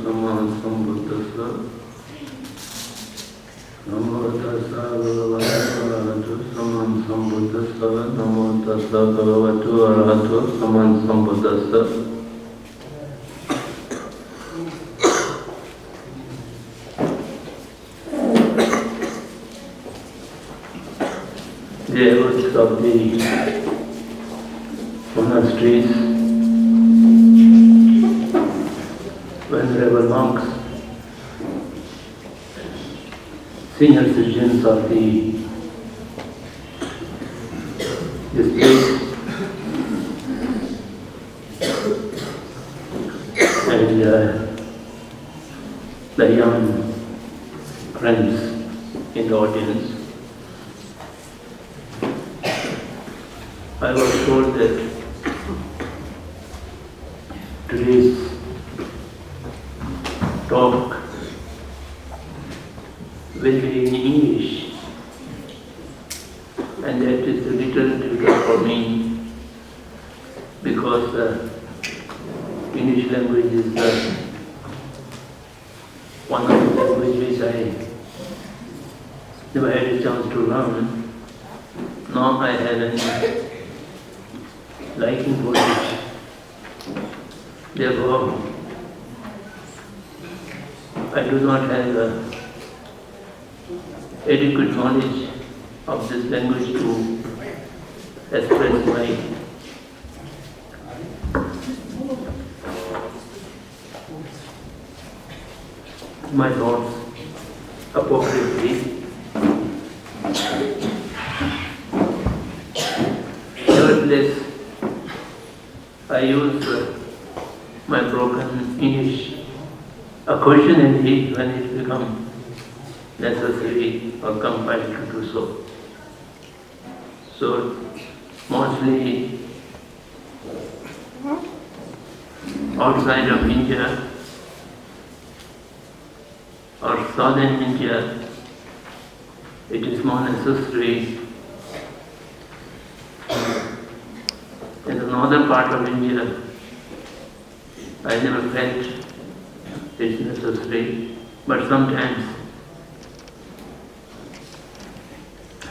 Samma Sambuddhassa. Namo tassa bhagavato arahato samma sambuddhassa. Namo tassa bhagavato arahato samma sambuddhassa. The efforts of the monasteries, venerable monks, senior citizens of this place, and the young friends in the audience. I was told that today's talk will be in English, and that is a little difficult for me because English language is one of the languages which I never had a chance to learn. Now I have an liking for it. Therefore, I do not have adequate knowledge of this language to express my thoughts appropriately. Nevertheless, I use my broken English occasionally when it becomes necessary or compelled to do so. So, mostly outside of India or southern India, it is more necessary. In the northern part of India, I never felt it's necessary, but sometimes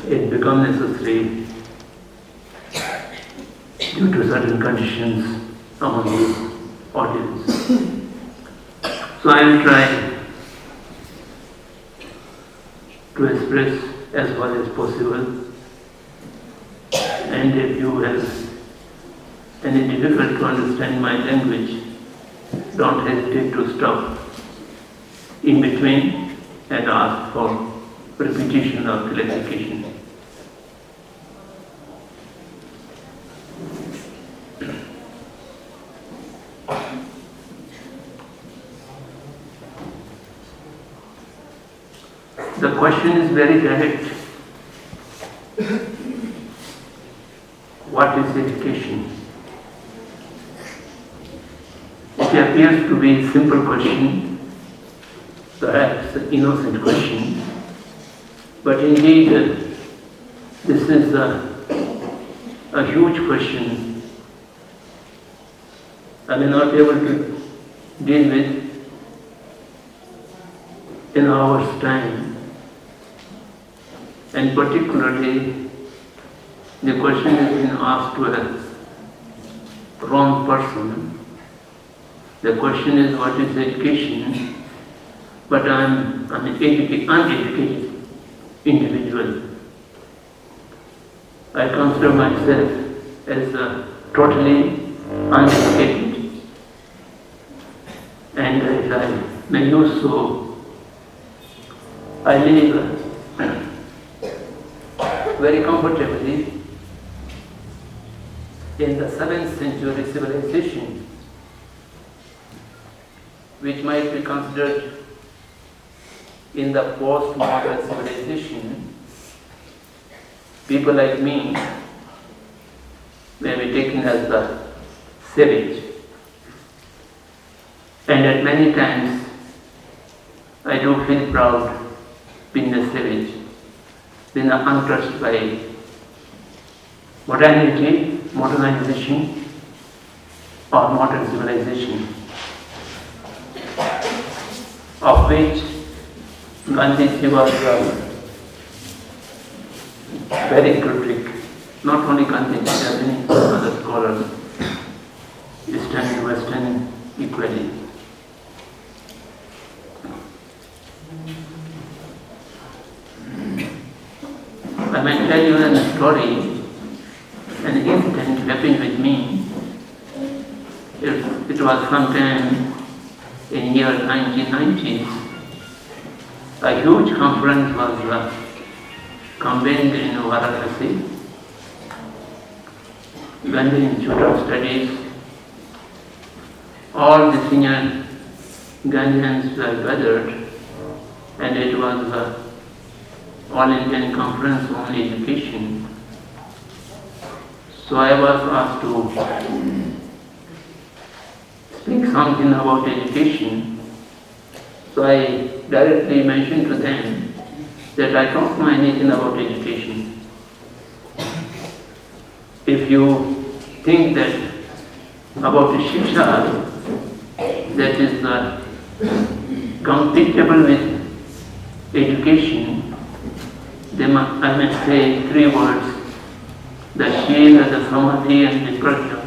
it becomes necessary due to certain conditions among the audience. So I will try to express as well as possible, and if you have any difficult to understand my language, don't hesitate to stop in between and ask for repetition or clarification. The question is very direct. What is education? It appears to be a simple question, perhaps an innocent question, but indeed this is a huge question. I may not be able to deal with in an hour's time, and particularly the question has been asked to a wrong person. The question is, what is education? But I'm an uneducated individual. I consider myself as totally uneducated. And as I may use so, I live very comfortably in the 7th century civilization, which might be considered in the post-modern civilization. People like me may be taken as the savage. And at many times, I do feel proud being a savage, being untouched by modernity, modernization, or modern civilization. of which Gandhiji was very critic. Not only Gandhiji, there are many other scholars, Eastern and Western equally. I may tell you a story, an incident happened with me. It was sometime in year 1990s. A huge conference was convened in Varanasi. Gandhi Institute of Studies, all the senior Gandhians were gathered, and it was All Indian Conference on Education. So I was asked to speak something about education. So I directly mentioned to them that I don't know anything about education. If you think that about the shiksha that is compatible with education, then I may say three words: the shila, the samadhi, and the prajna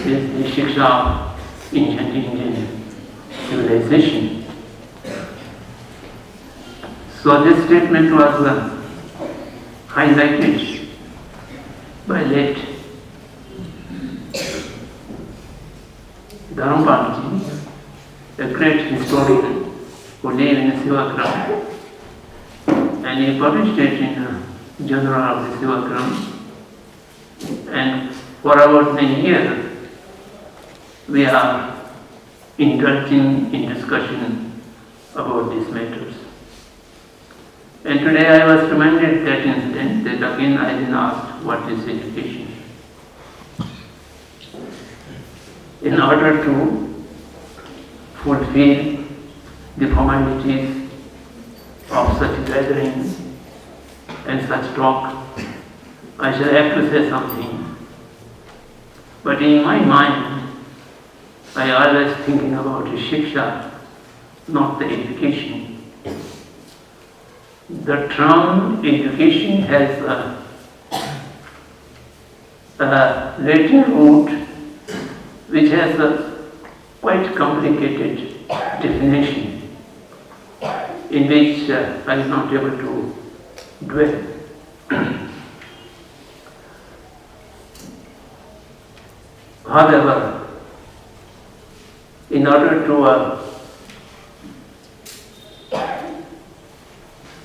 is the shiksha in Indian civilization. So this statement was highlighted by late Dharmapalji, a great historian who lived in Sivagram, and he published it in a journal of the Sivagram. And for about a year, we are indulging in discussion about these matters. And today I was reminded that incident that again I been asked what is education. In order to fulfill the formalities of such gatherings and such talk, I shall have to say something. But in my mind, I always thinking about the shiksha, not the education. The term education has a Latin root which has a quite complicated definition in which I am not able to dwell. However, in order to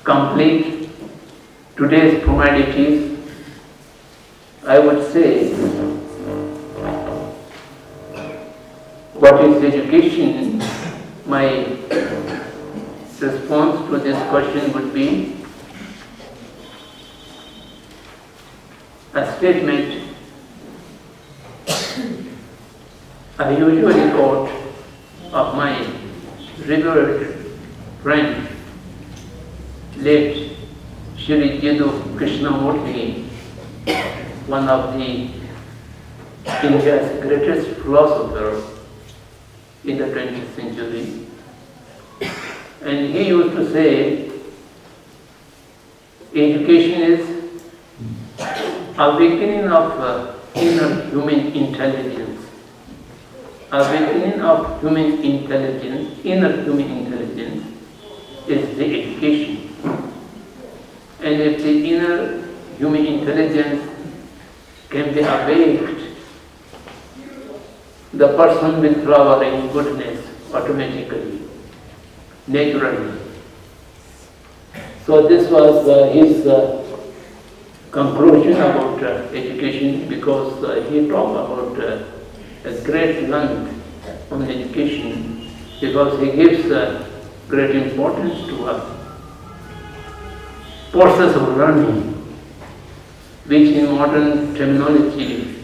complete today's formalities, I would say what is education? My response to this question would be a statement I usually quote of my revered friend, late Shri Jiddu Krishnamurti, one of the India's greatest philosophers in the 20th century. And he used to say, education is awakening of inner human intelligence. Awakening of human intelligence, inner human intelligence, is the education. And if the inner human intelligence can be awaked, the person will flower in goodness automatically, naturally. So this was his conclusion about education, because he talked about a great length on education, because he gives great importance to a process of learning, which in modern terminology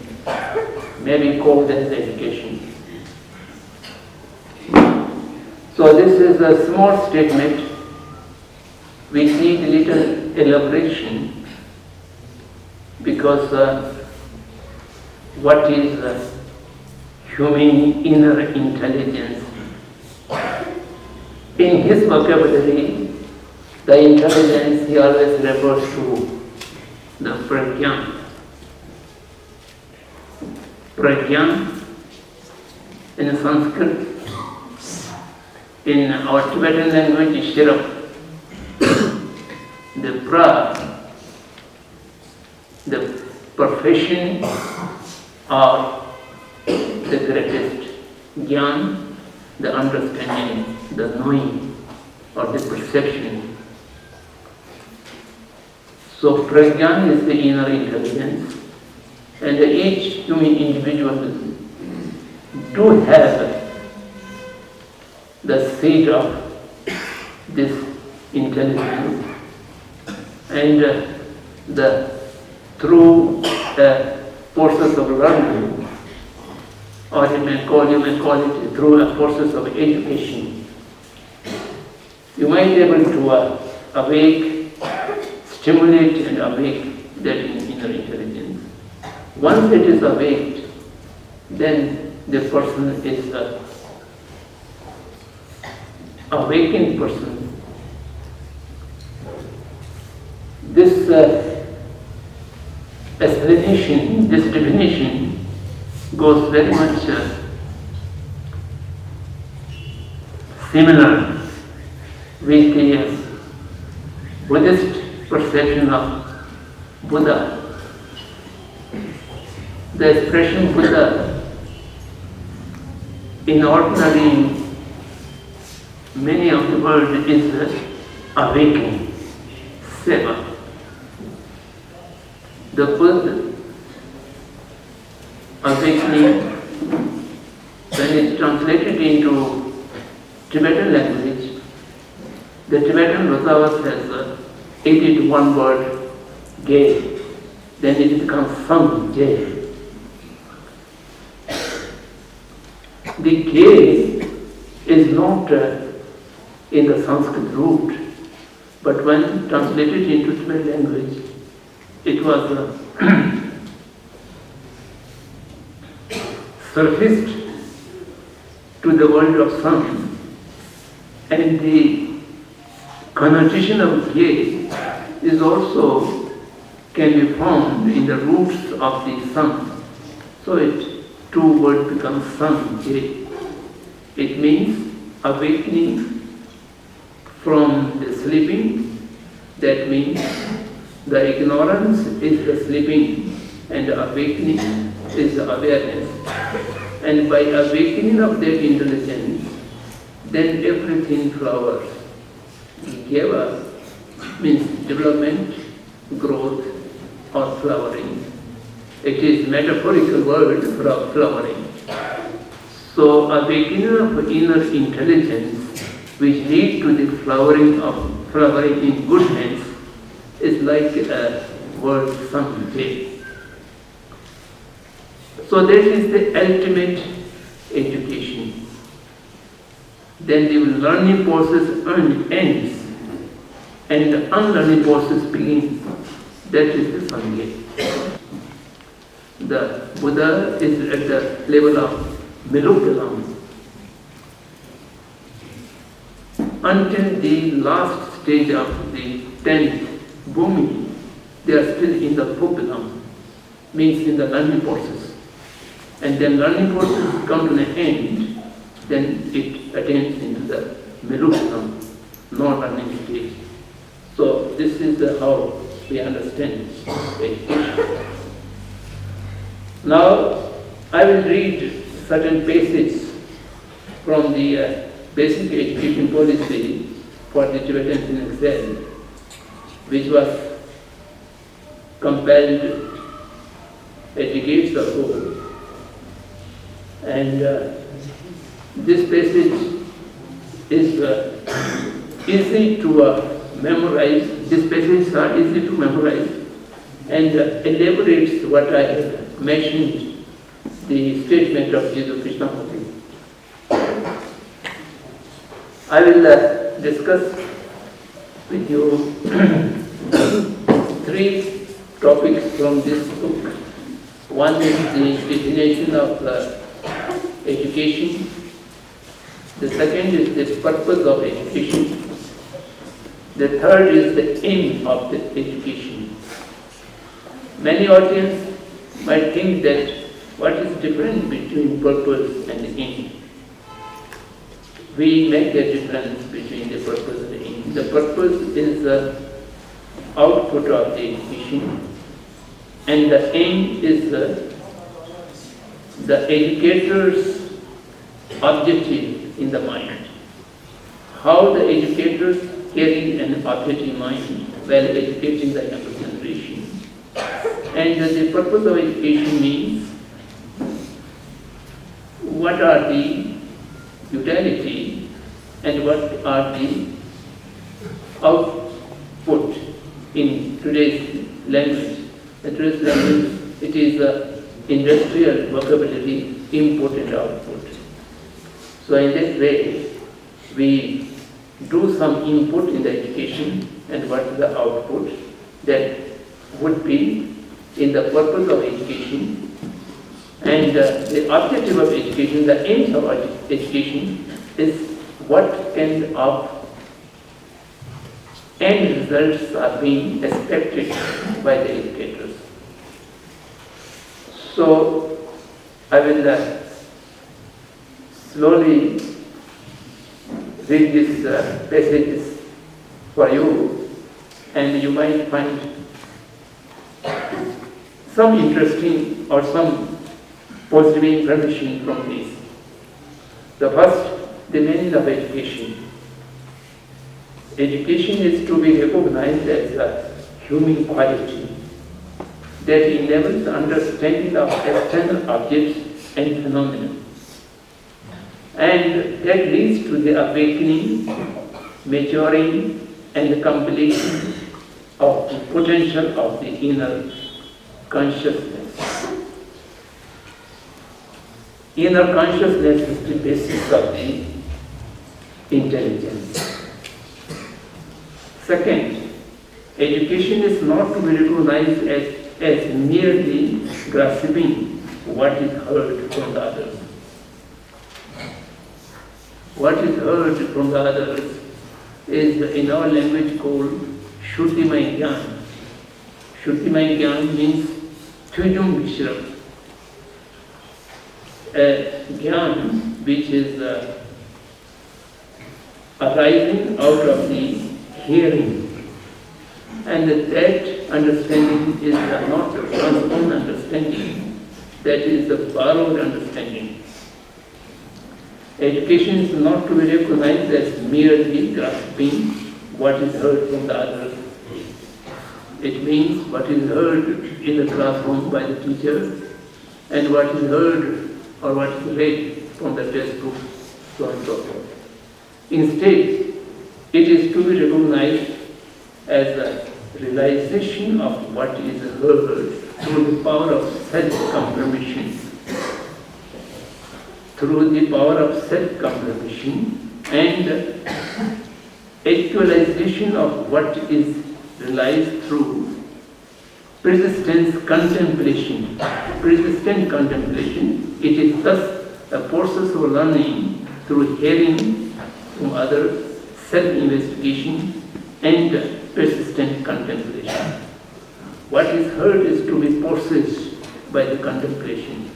may be called as education. So this is a small statement which needs little elaboration, because what is human inner intelligence In his vocabulary, the intelligence he always refers to the prajna. Prajna in Sanskrit, in our Tibetan language is Shirap. The pra, the perfection or the greatest jnana, the understanding, the knowing or the perception. So prajna is the inner intelligence, and each human individual do have the seed of this intelligence, and through the process of learning, or you may call it through a process of education, you might be able to awake, stimulate and awake that inner intelligence. Once it is awaked, then the person is an awakened person. This explanation, this definition goes very much similar with the Buddhist perception of Buddha. The expression Buddha in ordinary many of the world is awakening, seva. The Buddha awakening, when it's translated into Tibetan language, the Tibetan Vasavas has added one word, ge, then it becomes samje. The ge is not in the Sanskrit root, but when translated into Tibetan language, it was surfaced to the world of sun, and the connotation of ge is also can be found in the roots of the sun. So two words become sun, ge. It means awakening from the sleeping. That means the ignorance is the sleeping and the awakening is the awareness. And by awakening of their intelligence, then everything flowers. Geva means development, growth or flowering. It is metaphorical word for flowering. So awakening of inner intelligence which lead to the flowering in goodness is like a word samdhe. So that is the ultimate education. Then the learning process ends and the unlearning process begins. That is the sangha. The Buddha is at the level of Milukalam. Until the last stage of the 10th Bhumi, they are still in the Pupilam, means in the learning process. And then learning process come to an end, then it attains into the Milukalam, non-learning stage. So this is how we understand education. Now I will read certain passages from the basic education policy for the Tibetans in exile, which was compiled at decades ago. And this passage is easy to memorize. These passages are easy to memorize and elaborates what I have mentioned, the statement of Jesus Krishnamurti. I will discuss with you three topics from this book. One is the definition of education. The second is the purpose of education. The third is the aim of the education. Many audience might think that what is different between purpose and aim? We make a difference between the purpose and the aim. The purpose is the output of the education, and the aim is the educator's objective in the mind. How the educators carry an objective mind while educating the younger generation. And the purpose of education means what are the utility and what are the output in today's language. In today's language, it is the industrial vocabulary, input and output. So in this way, we do some input in the education, and what is the output that would be in the purpose of education. And the objective of education, the aims of education is what kind of end results are being expected by the educators. So I will slowly read these passages for you, and you might find some interesting or some positive information from these. The first, the meaning of education. Education is to be recognized as a human quality that enables understanding of external objects and phenomena, and that leads to the awakening, maturing, and completion of the potential of the inner consciousness. Inner consciousness is the basis of the intelligence. Second, education is not to be recognized as merely grasping what is heard from the others. What is heard from the others is in our language called Shuddhimai Gyan. Shuddhimai Gyan means Tujung Vishram. A Gyan which is arising out of the hearing, and that understanding is not one's own understanding, that is the borrowed understanding. Education is not to be recognized as merely grasping what is heard from the others. It means what is heard in the classroom by the teacher, and what is heard or what is read from the textbook, so on and so forth. Instead, it is to be recognized as a realization of what is heard through the power of self-confirmation. Through the power of self-confirmation and actualization of what is realized through persistent contemplation. Persistent contemplation, it is thus a process of learning through hearing from others, self-investigation and persistent contemplation. What is heard is to be processed by the contemplation.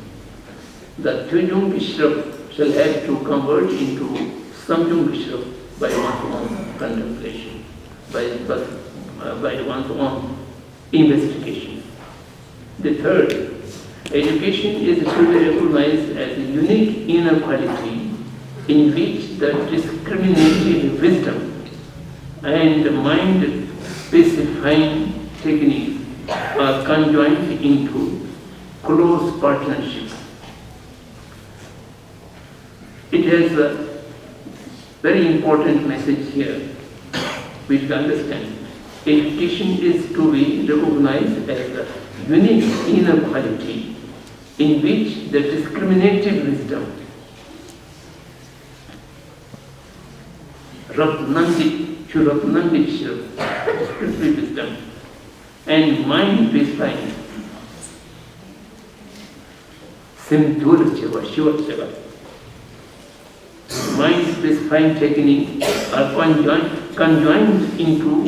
The Tujung Vishram shall have to convert into Samdhong Rinpoche by one's own contemplation, by one's own investigation. The third, education is to be recognized as a unique inner quality in which the discriminative wisdom and mind-specifying techniques are conjoined into close partnership. It has a very important message here, which we understand. Education is to be recognized as a unique inner quality in which the discriminative wisdom, spiritual wisdom, and mind-specifying, mind-specifying techniques are conjoined into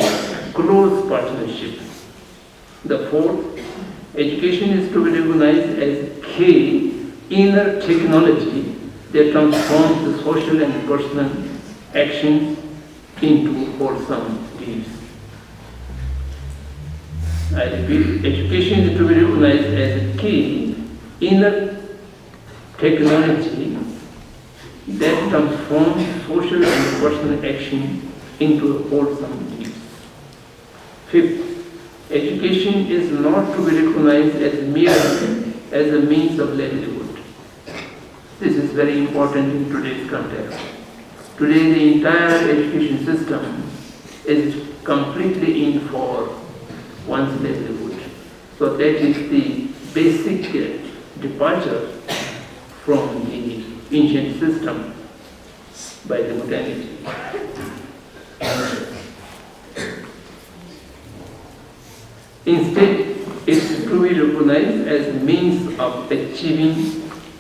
close partnership. The fourth, education is to be recognized as K, inner technology that transforms the social and personal actions into wholesome deeds. I repeat, education is to be recognized as a key inner technology that transforms social and personal action into wholesome deeds. Fifth, education is not to be recognized as merely as a means of livelihood. This is very important in today's context. Today the entire education system is completely in for one's livelihood. So that is the basic departure from the ancient system by the modernity. Instead, it is to be recognized as a means of achieving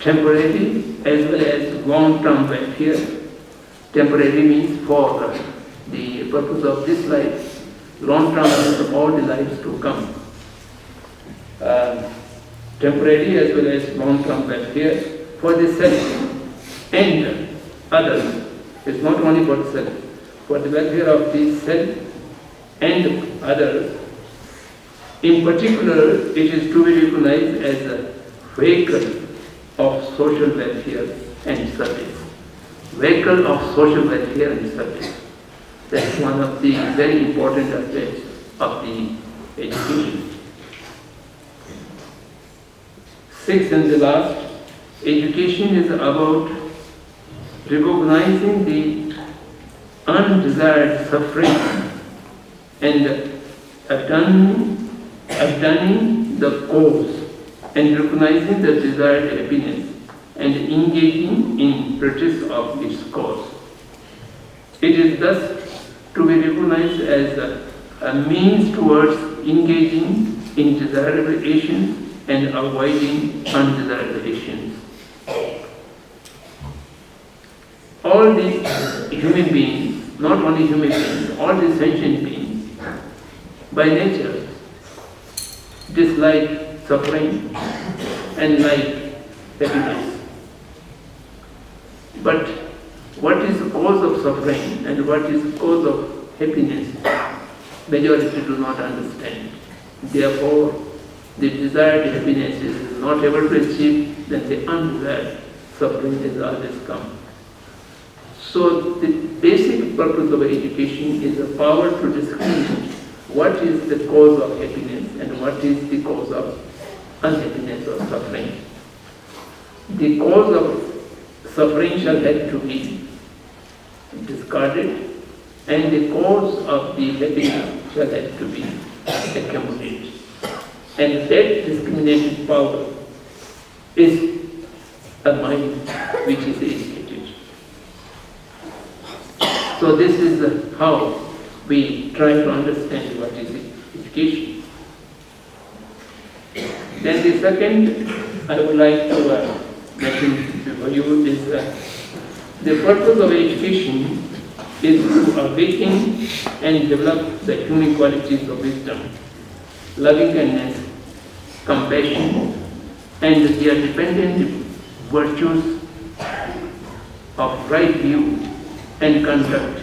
temporary as well as long-term welfare. Temporary means for the purpose of this life. Long-term means all the lives to come. Temporary as well as long-term welfare for the self and others. It's not only for the self, for the welfare of the self and others. In particular, it is to be recognized as a vehicle of social welfare and service. Vehicle of social welfare and service. That's one of the very important aspects of the education. Sixth and the last, education is about recognizing the undesired suffering and abandoning the cause and recognizing the desired happiness and engaging in practice of its cause. It is thus to be recognized as a means towards engaging in desirable actions and avoiding undesirable actions. All the human beings, not only human beings, all the sentient beings, by nature, dislike suffering and like happiness. But what is the cause of suffering and what is the cause of happiness, majority do not understand. Therefore, the desired happiness is not able to achieve, then the undesired suffering is always come. So the basic purpose of education is the power to discriminate what is the cause of happiness and what is the cause of unhappiness or suffering. The cause of suffering shall have to be discarded and the cause of the happiness shall have to be accumulated. And that discriminating power is a mind which is educated. So this is how we try to understand what is education. Then the second I would like to mention before you is the purpose of education is to awaken and develop the human qualities of wisdom, loving kindness, compassion, and their dependent virtues of right view and conduct,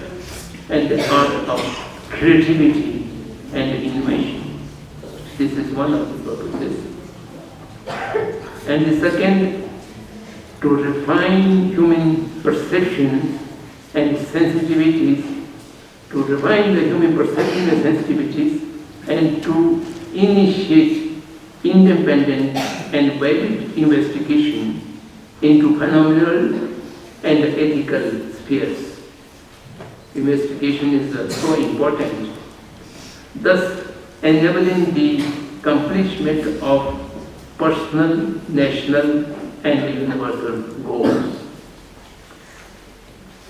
and the art of creativity and innovation. This is one of the purposes. And the second, to refine human perceptions and sensitivities, to refine the human perception and sensitivities, and to initiate independent and valid investigation into phenomenal and ethical spheres. Investigation is so important, thus enabling the accomplishment of personal, national, and universal goals.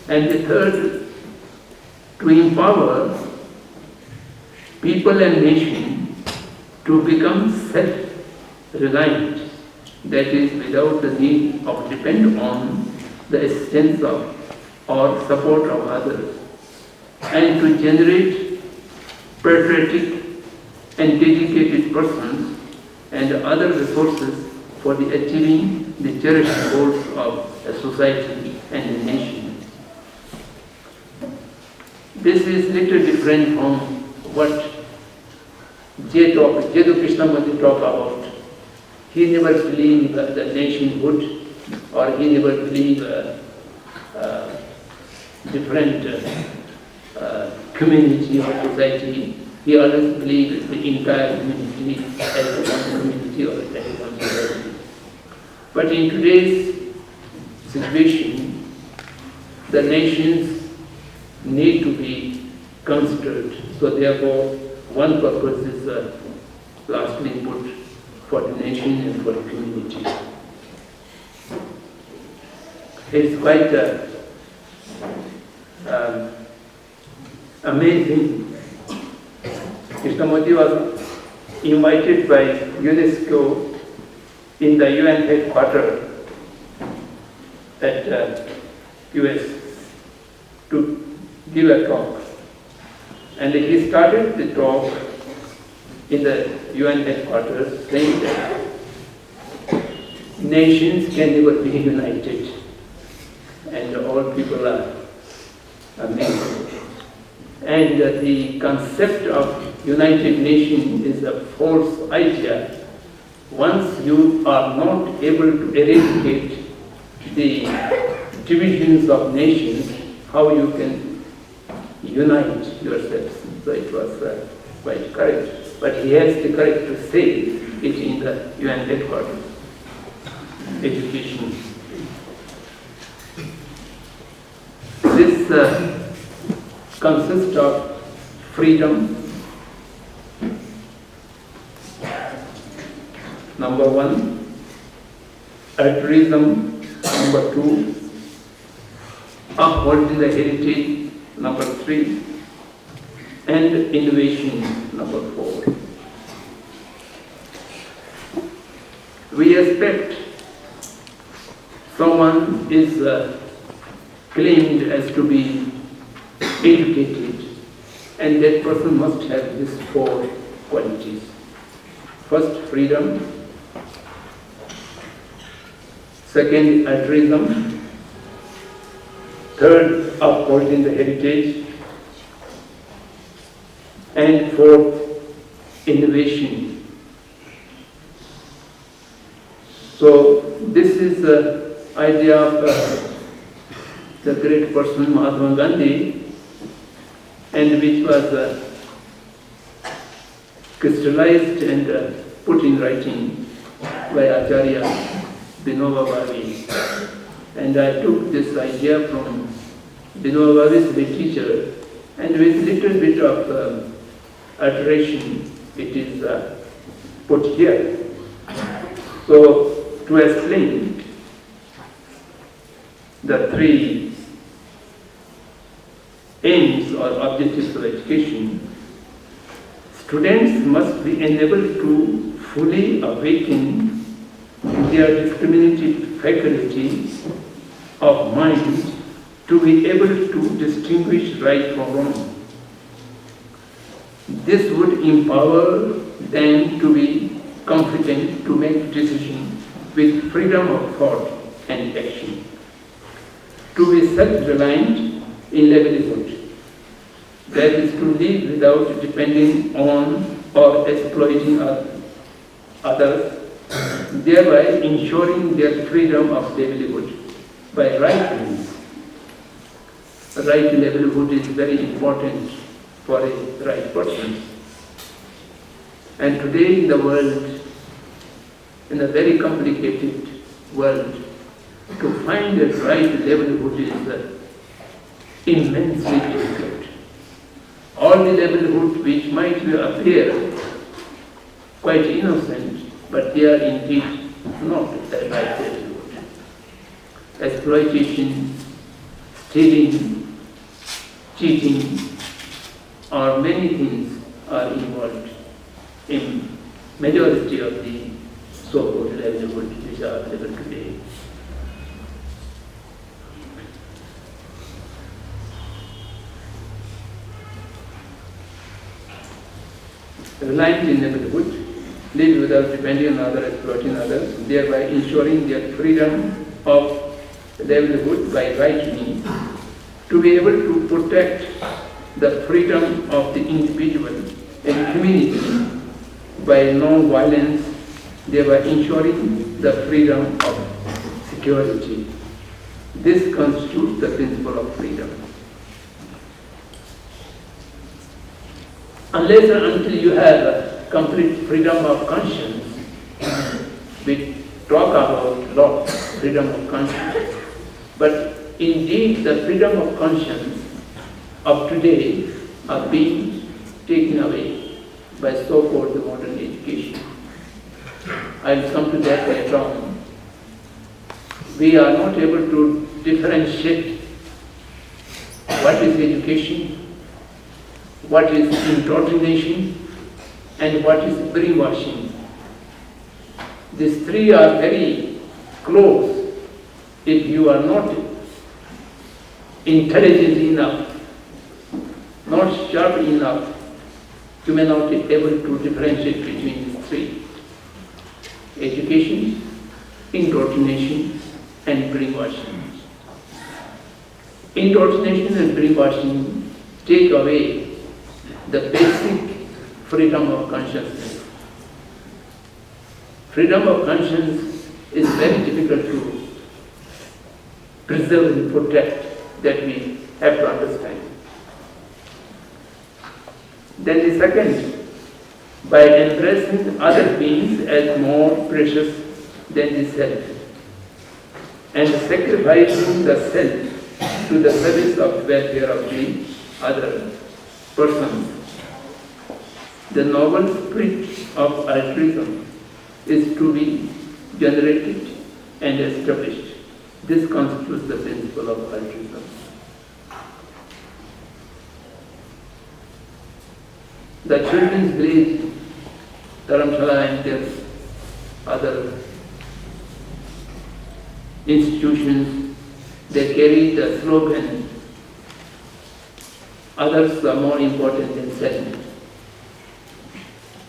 And the third, to empower people and nation to become self-reliant, that is, without the need of depend on the assistance of or support of others, and to generate patriotic and dedicated persons and other resources for the achieving the cherished goals of a society and a nation. This is little different from what Jiddu Krishnamurti talked about. He never believed that the nationhood, or he never believed different community or society. He always believed the entire community as one community or as one society. But in today's situation, the nations need to be considered. So therefore, one purpose is lastly put for the nation and for the community. It's quite amazing. Krishnamurti was invited by UNESCO in the UN headquarters at US to give a talk. And he started the talk in the UN headquarters saying that nations can never be united and all people are amazing. And the concept of United Nations is a false idea. Once you are not able to eradicate the divisions of nations, how you can unite yourselves? So it was quite correct. But he has the courage to say it in the UN headquarters. Education. This consists of freedom, number one, altruism, number two, upholding the heritage, number three, and innovation, number four. We expect someone is claimed as to be educated, and that person must have these four qualities. First, freedom. Second, altruism. Third, upholding the heritage. And fourth, innovation. So this is the idea of the great person Mahatma Gandhi, and which was crystallized and put in writing by Acharya Vinoba Bhave. And I took this idea from Vinoba Bhave's literature, and with little bit of alteration it is put here. So to explain the three aims or objectives of education, students must be enabled to fully awaken their discriminative faculty of mind to be able to distinguish right from wrong. This would empower them to be competent to make decisions with freedom of thought and action, to be self-reliant in livelihood, that is to live without depending on or exploiting others, thereby ensuring their freedom of livelihood by right means. Right livelihood is very important for a right person. And today in the world, in a very complicated world, to find a right livelihood is immensely difficult. All the livelihood which might appear quite innocent, but they are indeed not a right livelihood. Exploitation, stealing, cheating, or many things are involved in majority of the so-called livelihood which are available today. reliant in livelihood, live without depending on others, exploiting others, thereby ensuring their freedom of livelihood by right means, to be able to protect the freedom of the individual and community by non-violence, thereby ensuring the freedom of security. This constitutes the principle of freedom. Unless and until you have complete freedom of conscience, we talk about lot, freedom of conscience, but indeed the freedom of conscience of today are being taken away by so-called modern education. I'll come to that later on. We are not able to differentiate what is education, what is indoctrination, and what is brainwashing. These three are very close. If you are not intelligent enough, not sharp enough, you may not be able to differentiate between these three: education, indoctrination, and brainwashing. Indoctrination and brainwashing take away the basic freedom of consciousness. Freedom of conscience is very difficult to preserve and protect, that we have to understand. Then the second, by embracing other beings as more precious than the self, and sacrificing the self to the service of the welfare of the other persons. The noble spirit of altruism is to be generated and established. This constitutes the principle of altruism. The children's village, Dharamshala and their other institutions, they carry the slogan, others are more important than self.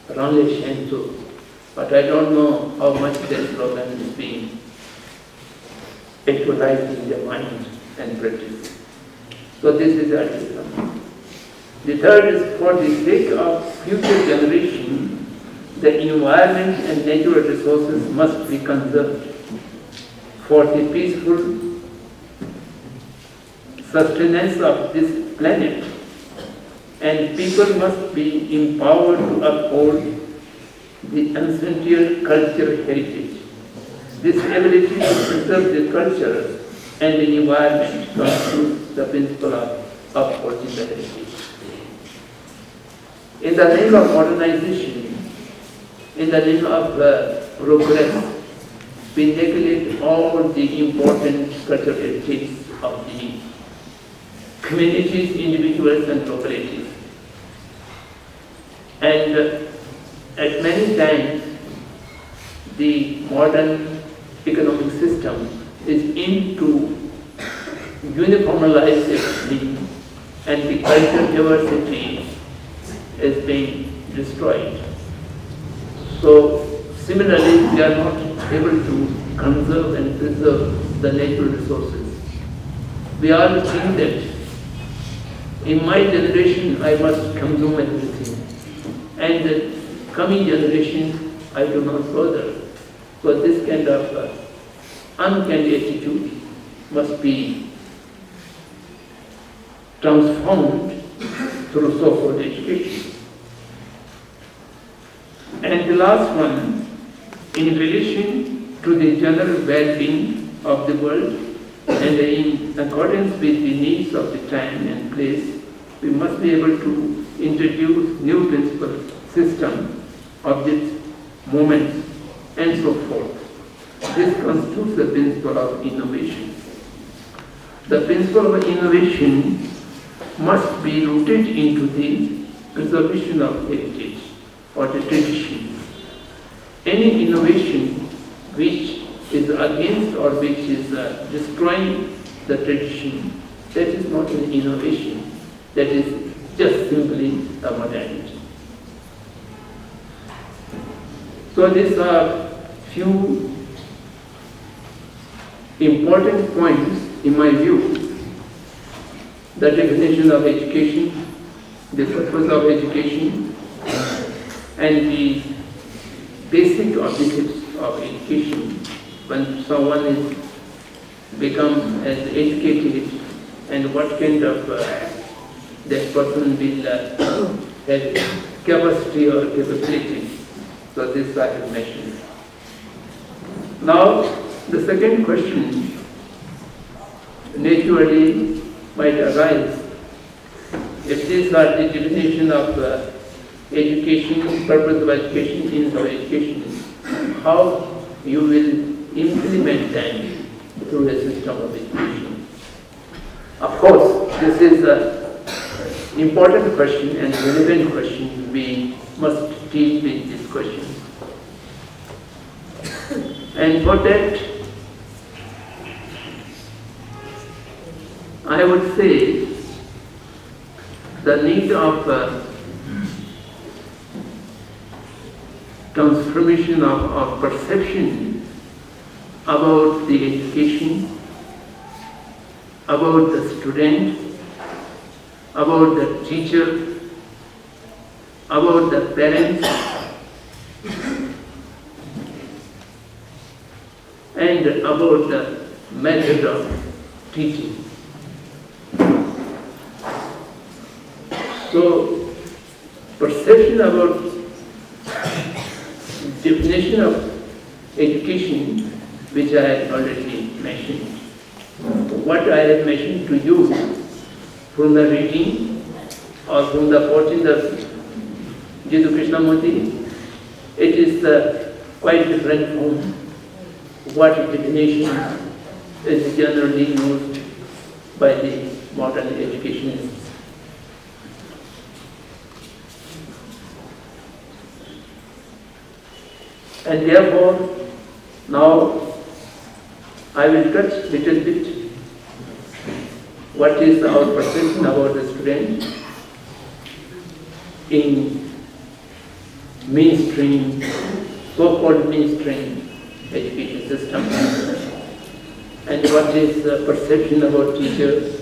Ranle Shensu. But I don't know how much that slogan is being actualized in their mind and practice. So this is altruism. The third is, for the sake of future generation, the environment and natural resources must be conserved for the peaceful sustenance of this planet, and people must be empowered to uphold the ancestral cultural heritage. This ability to preserve the culture and the environment constitutes the principle of upholding the heritage. In the name of modernization, in the name of progress, we neglect all the important cultural heritage of the communities, individuals, and localities. And at many times, the modern economic system is into uniformalize everything, and the cultural diversity is being destroyed. So similarly, we are not able to conserve and preserve the natural resources. We all think that in my generation I must consume everything, and the coming generation I do not further. So this kind of uncanny attitude must be transformed through so-called education. And the last one, in relation to the general well-being of the world and in accordance with the needs of the time and place, we must be able to introduce new principle system of this moment and so forth. This constitutes the principle of innovation. The principle of innovation must be rooted into the preservation of heritage or the tradition. Any innovation which is against or which is destroying the tradition, that is not an innovation, that is just simply a modernity. So these are few important points in my view. The definition of education, the purpose of education, and the basic objectives of education. When someone is become as educated, and what kind of that person will have capacity or capability. So this I have mentioned. Now the second question naturally might arise. If these are the definition of education, purpose of education, means of education, how you will implement them through a system of education? Of course, this is an important question and relevant question. We must deal with this question. And for that, I would say the need of transformation of perception about the education, about the student, about the teacher, about the parents, and about the method of teaching. So, perception about definition of education, which I have already mentioned. What I have mentioned to you from the reading or from the quoting of Jiddu Krishnamurti, it is quite different from what definition is generally used by the modern educationists. And therefore, now I will touch a little bit what is our perception about the student in mainstream, so-called mainstream education system, and what is the perception about teachers,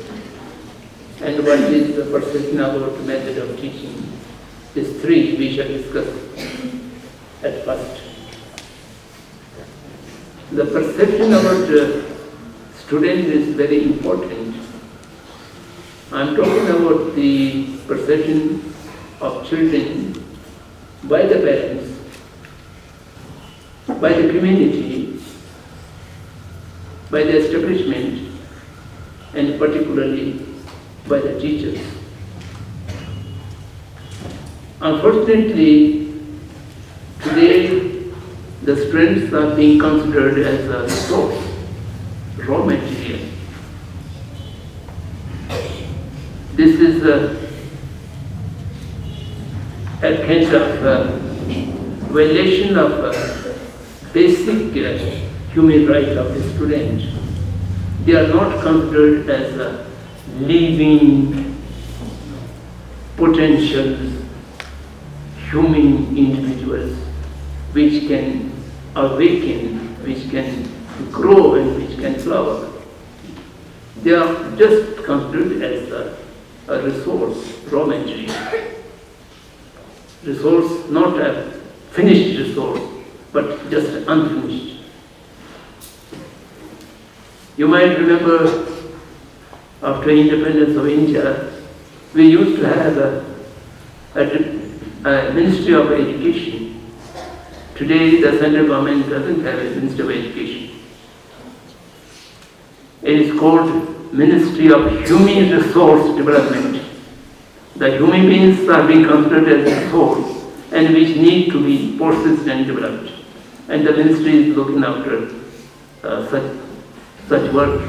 and what is the perception about the method of teaching. These three we shall discuss at first. The perception about the student is very important. I am talking about the perception of children by the parents, by the community, by the establishment, and particularly by the teachers. Unfortunately, today the students are being considered as a source, raw material. This is a kind of violation of basic human right of the student. They are not considered as living potential human individuals which can awaken, which can grow, and which can flower. They are just considered as a resource, raw material. Resource, not a finished resource, but just unfinished. You might remember after independence of India, we used to have a Ministry of Education. Today, the central government doesn't have a Ministry of Education. It is called Ministry of Human Resource Development. The human beings are being considered as a resource and which need to be processed and developed. And the ministry is looking after such work.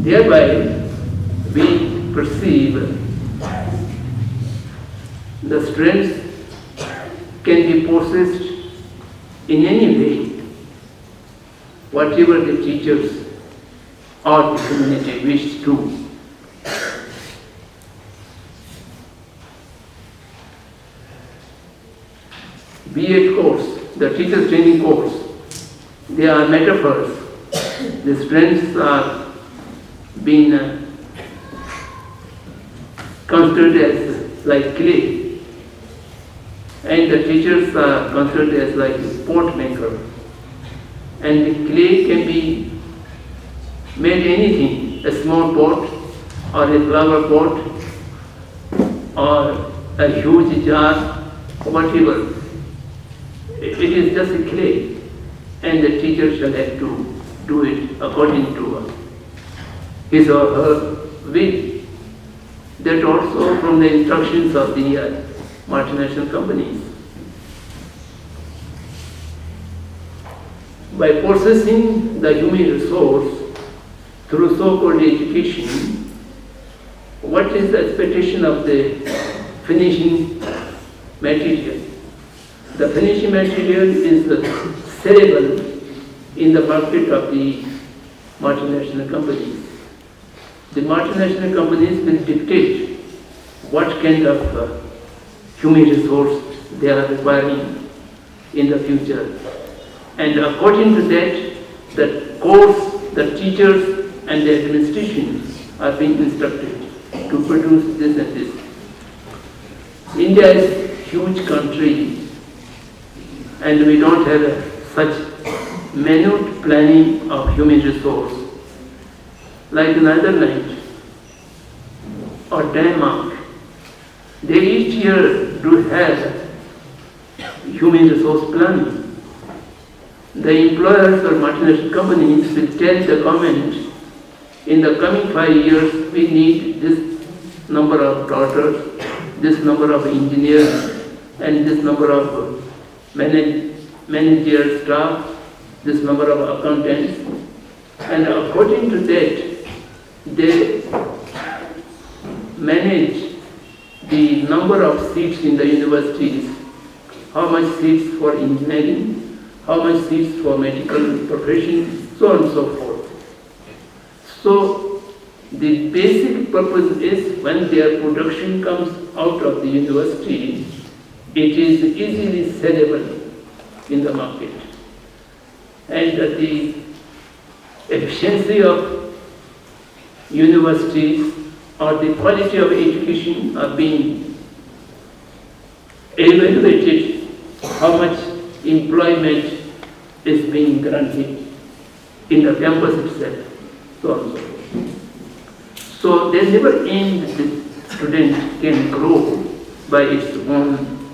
Thereby, we perceive the students can be processed in any way, whatever the teachers or the community wish to. B.Ed course, the teacher training course, they are metaphors. The students are being considered as like clay, and the teachers are considered as like a pot maker. And the clay can be made anything, a small pot or a flower pot or a huge jar, whatever. It is just a clay, and the teacher shall have to do it according to his or her will. That also from the instructions of the multinational companies. By processing the human resource through so-called education, what is the expectation of the finishing material? The finishing material is sellable in the market of the multinational companies. The multinational companies will dictate what kind of human resource they are requiring in the future. And according to that, the course, the teachers and the administration are being instructed to produce this and this. India is a huge country, and we don't have such minute planning of human resource. Like Netherlands or Denmark, they each year do have human resource planning. The employers or multinational companies will tell the government, in the coming 5 years we need this number of doctors, this number of engineers, and this number of managerial staff, this number of accountants, and according to that, they manage the number of seats in the universities, how much seats for engineering, how much seats for medical profession, so on and so forth. So the basic purpose is when their production comes out of the university, it is easily sellable in the market. And the efficiency of universities or the quality of education are being evaluated, how much employment is being granted in the campus itself, so on and so forth. So they never aim that the student can grow by its own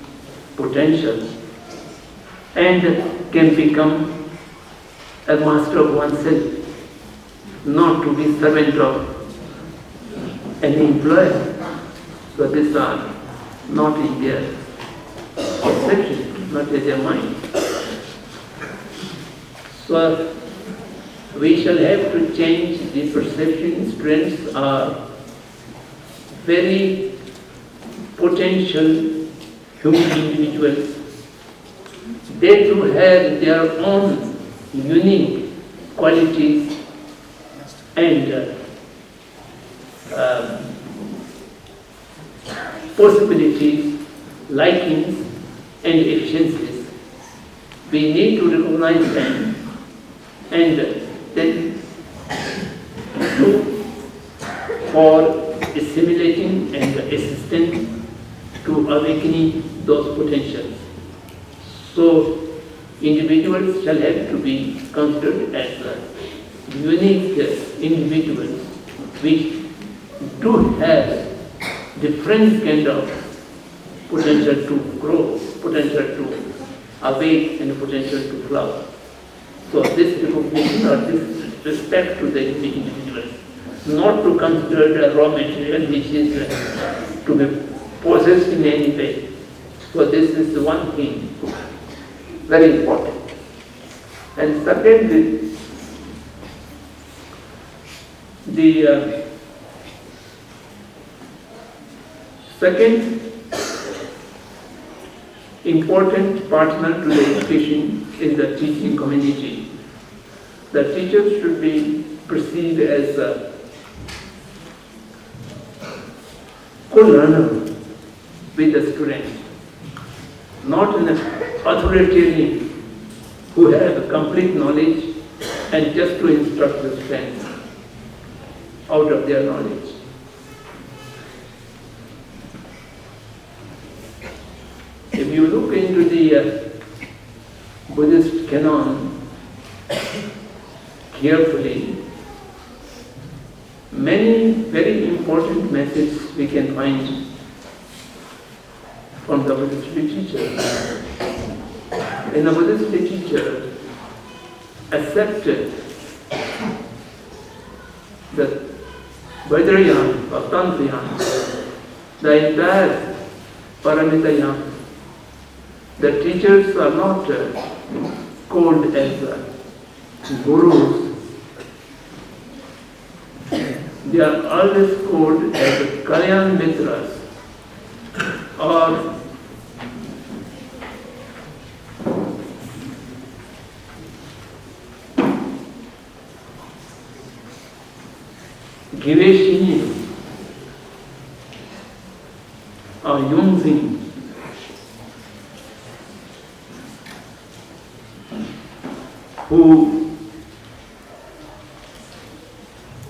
potential and can become a master of oneself, not to be servant of an employer. So these are not in their perception, not in their mind. So we shall have to change the perception. Students are very potential human individuals. They do have their own unique qualities and possibilities, likings and efficiencies. We need to recognize them and then look for assimilating and assisting to awakening those potentials. So individuals shall have to be considered as unique individuals which do have different kind of potential to grow, potential to awake and potential to flower. So this recognition or this respect to the unique individuals, not to consider the raw material which is to be possessed in any way. So this is the one thing very important. And second, the second important partner to the education is the teaching community. The teachers should be perceived as a co-learner with the student, not in a authoritarian who have complete knowledge and just to instruct the students out of their knowledge. If you look into the Buddhist canon carefully, many very important messages we can find from the Buddhist literature. In the Buddhist literature, accepted the Vajrayana or Tantrayana, the entire Paramitayana. The teachers are not called as gurus. They are always called as Kalyan Mitras or Giveshini or Yungzin. Who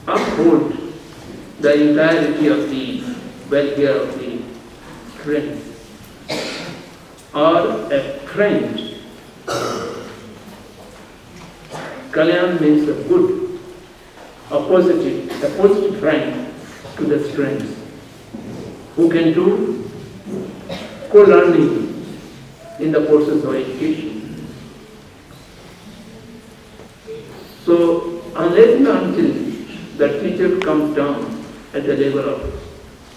uphold the entirety of the welfare of the students, or a friend. Kalyan means a good, a positive friend to the students, who can do co-learning in the process of education. So, unless and until the teacher comes down at the level of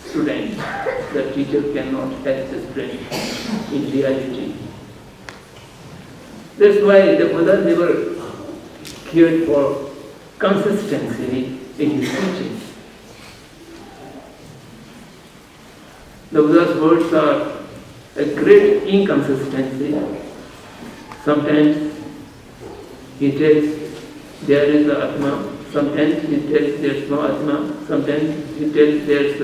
student, the teacher cannot help the student in reality. That's why the Buddha never cared for consistency in his teaching. The Buddha's words are a great inconsistency. Sometimes he tells there is the Atma, sometimes he tells there is no Atma, sometimes he tells there is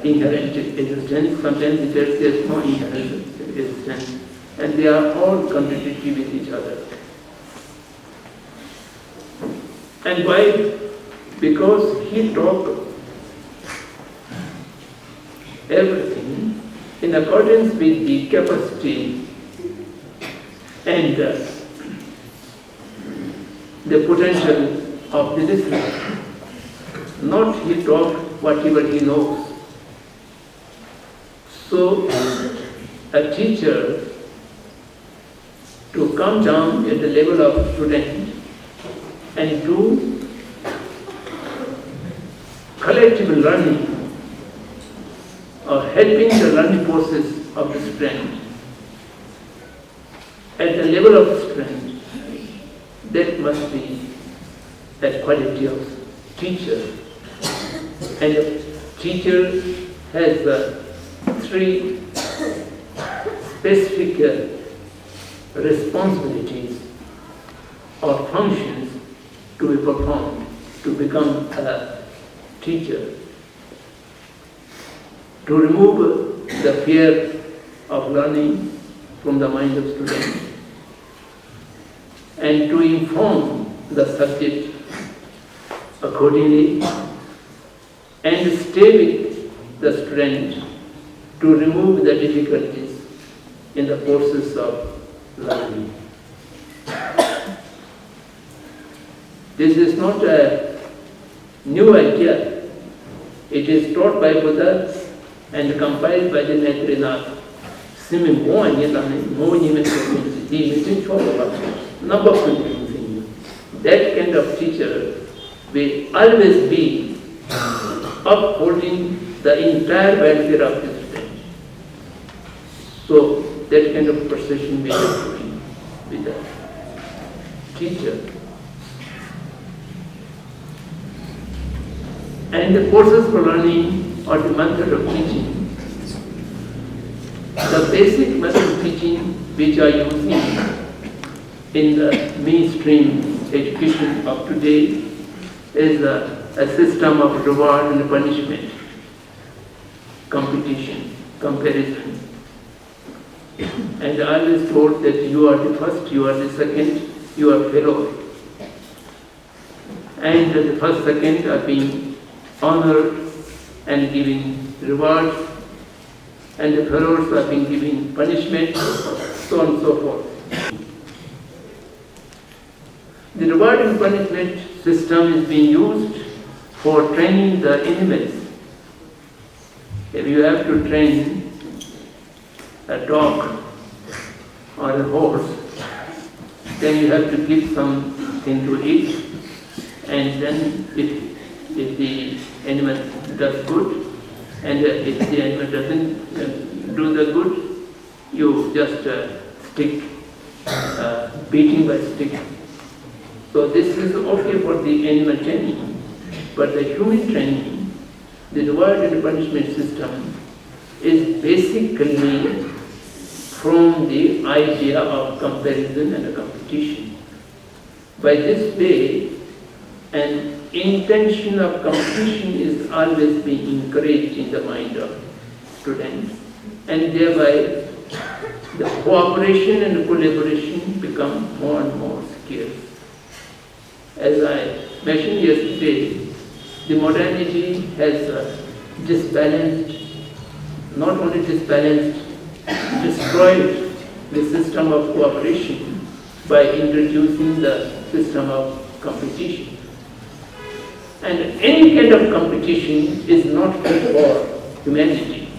inherent existence, sometimes he tells there is no inherent existence, and they are all contradictory with each other. And why? Because he taught everything in accordance with the capacity and the potential of the listener. Not he taught whatever he knows. So, a teacher to come down at the level of student and do collective learning or helping the learning process of the student at the level of the student, that must be a quality of teacher. And a teacher has three specific responsibilities or functions to be performed to become a teacher. To remove the fear of learning from the mind of students, and to inform the subject accordingly, and stay with the student to remove the difficulties in the process of learning. This is not a new idea. It is taught by Buddha and compiled by the Maitreya. That kind of teacher will always be upholding the entire welfare of the student. So that kind of precision we have to be with the teacher. And the process for learning or the method of teaching, the basic method of teaching which are using in the mainstream education of today is a system of reward and punishment, competition, comparison. and always told that you are the first, you are the second, you are fellow. And the first, second are being honored and giving rewards, and the fellows are being given punishment, so on and so forth. The reward and punishment system is being used for training the animals. If you have to train a dog or a horse, then you have to give something to eat, and then if the animal does good, and if the animal doesn't do the good, you just stick, beating by stick. So this is okay for the animal training, but the human training, the reward and punishment system is basically from the idea of comparison and competition. By this way, an intention of competition is always being encouraged in the mind of students, and thereby the cooperation and collaboration become more and more scarce. As I mentioned yesterday, the modernity has disbalanced, not only disbalanced, destroyed the system of cooperation by introducing the system of competition. And any kind of competition is not good for humanity.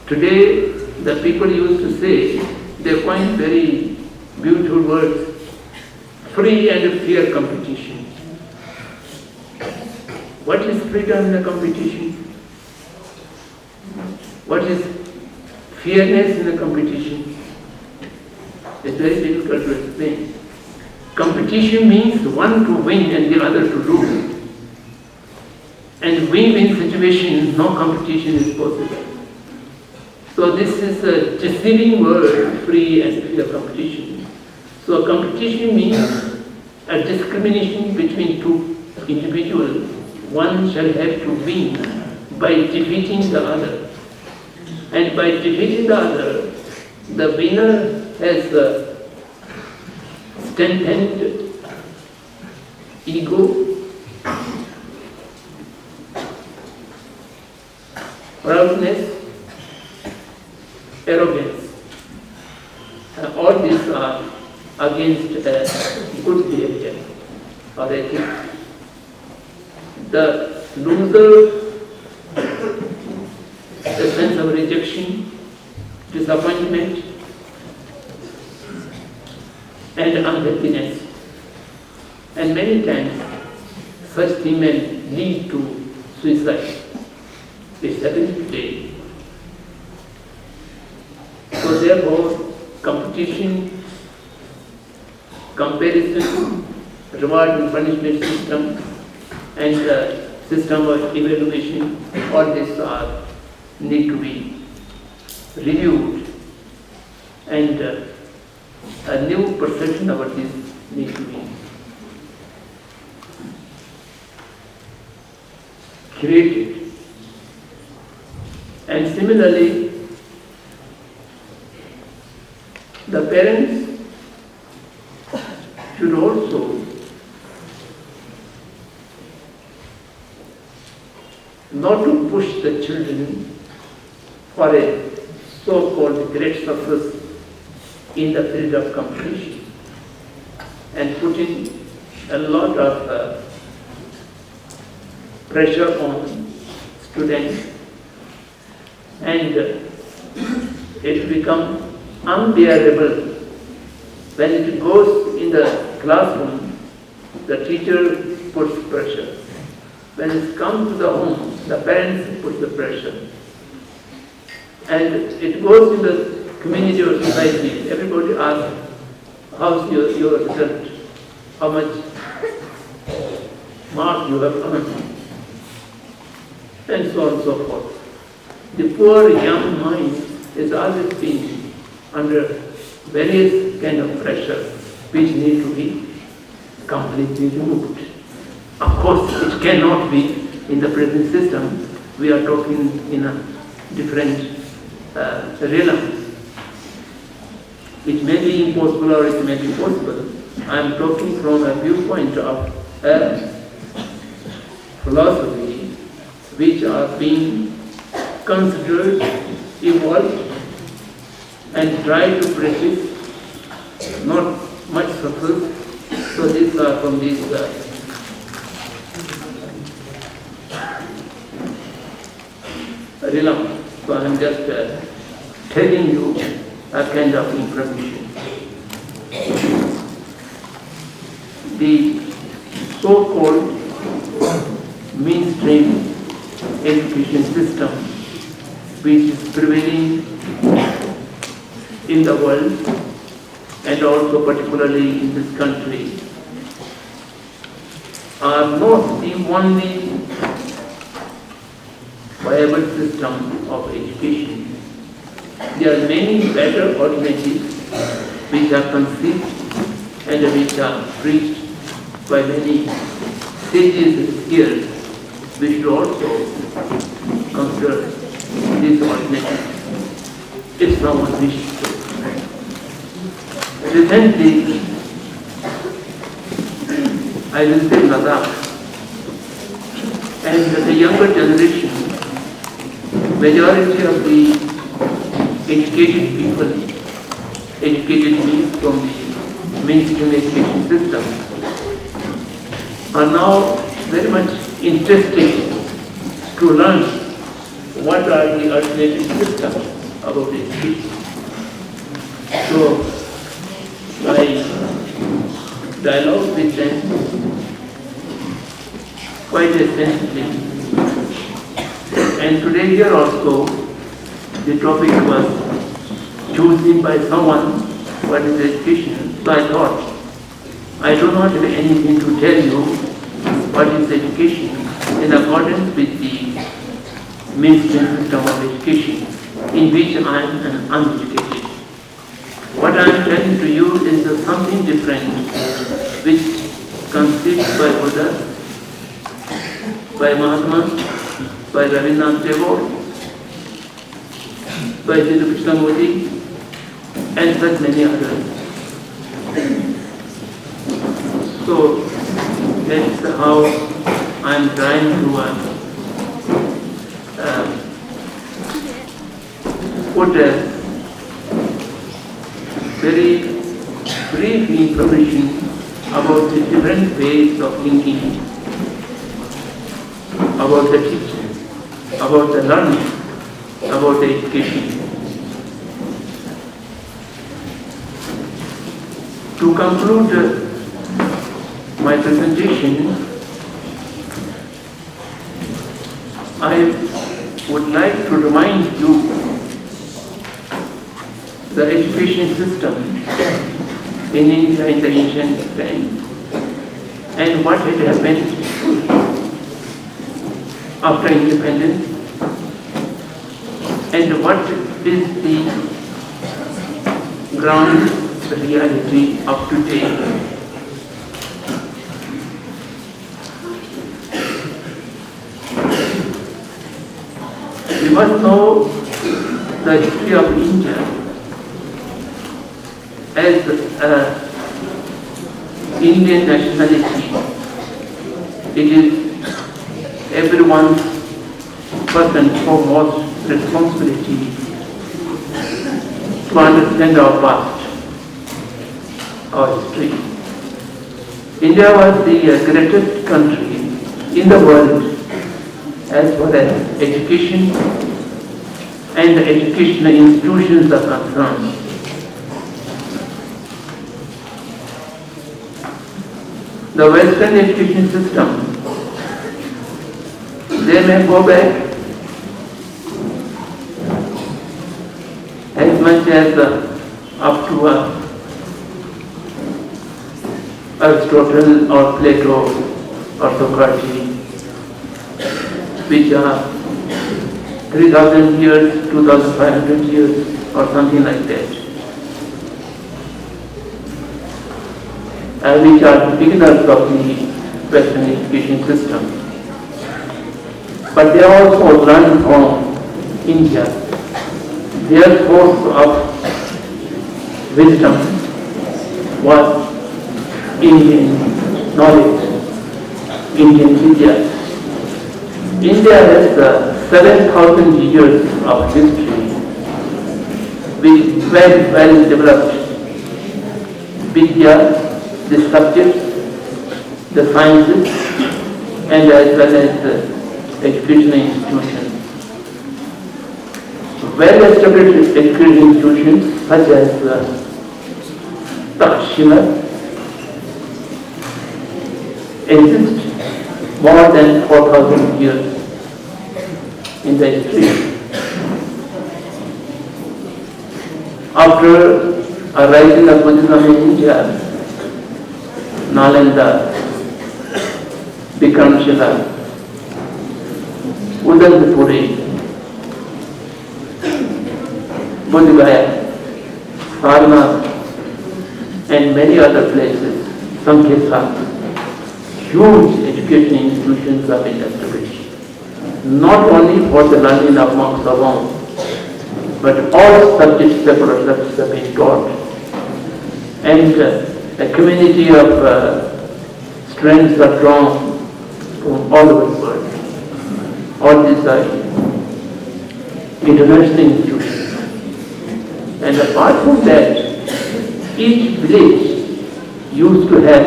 Today, the people used to say, they find very beautiful words, free and fair competition. What is freedom in a competition? What is fairness in a competition? It's very difficult to explain. Competition means one to win and the other to lose. And win-win situation, no competition is possible. So this is a deceiving word, free and fair competition. So competition means a discrimination between two individuals. One shall have to win by defeating the other. And by defeating the other, the winner has strengthened ego, proudness, arrogance. All these are against good behavior or ethics. The loser, the sense of rejection, disappointment, and unhappiness. And many times such things may lead to suicide. It's happening today. So therefore, competition, comparison, reward and punishment system, and the system of evaluation, all these are need to be reviewed, and a new perception about this needs to be created. And similarly, the parents should also not to push the children for a so-called great success in the field of competition, and putting a lot of pressure on students, and it becomes unbearable when it goes in the classroom. The teacher puts pressure. When it comes to the home, the parents put the pressure. And it goes in the community or society. Everybody asks, how's your result? How much mark you have earned? And so on and so forth. The poor young mind is always being under various kind of pressure which need to be completely removed. Of course, it cannot be in the present system. We are talking in a different realm. It may be impossible or it may be possible. I am talking from a viewpoint of a philosophy which are being considered, evolved, and try to practice, not much success. So these are from these realm. So I am just telling you a kind of information. The so-called mainstream education system which is prevailing in the world and also particularly in this country are not the only viable system of education. There are many better alternatives which are conceived and which are preached by many sages here. We should also consider these alternatives if someone wishes to. Recently, I visited Ladakh, and the younger generation, majority of the educated people, educated means from the mainstream education system, are now very much interested to learn what are the alternative systems about education. So, I dialogue with them quite extensively. And today here also, the topic was chosen by someone, what is education. So I thought, I do not have anything to tell you what is education in accordance with the mainstream system of education in which I am an uneducated. What I am telling to you is something different which conceived by Buddha, by Mahatma, by Rabindranath Tagore, by Sri Krishnamurti, and such many others. So that's how I am trying to put a very brief information about the different ways of thinking, about the teaching, about the learning, about the education. To conclude my presentation, I would like to remind you the education system in India in the ancient times and what had happened after independence and what is the ground, the reality of today. We must know the history of India as Indian nationality. It is everyone's first and foremost responsibility to understand our past, our history. India was the greatest country in the world as far as education and the educational institutions are concerned. The Western education system, they may go back as much as up to Aristotle or Plato or Socrates, which are 3,000 years, 2,500 years or something like that. Which are the beginners of the Western education system. But they also learn from India. Their source of wisdom was Indian knowledge, Indian Vidya. India has 7,000 years of history with very well developed Vidya, the subjects, the sciences, and as well as the educational institutions. Well-established educational institutions such as Takshila exist more than 4,000 years in the history. After a rising of Buddhism in India, Nalanda, Bikramshila, Udalpuri, Bodhgaya, Sarnath, and many other places, Sankesa, huge education institutions have been established. Not only for the learning of monks alone, but all subjects, secular subjects have been taught. And a community of students are drawn from all over the world. All these are international institutions. And apart from that, each village used to have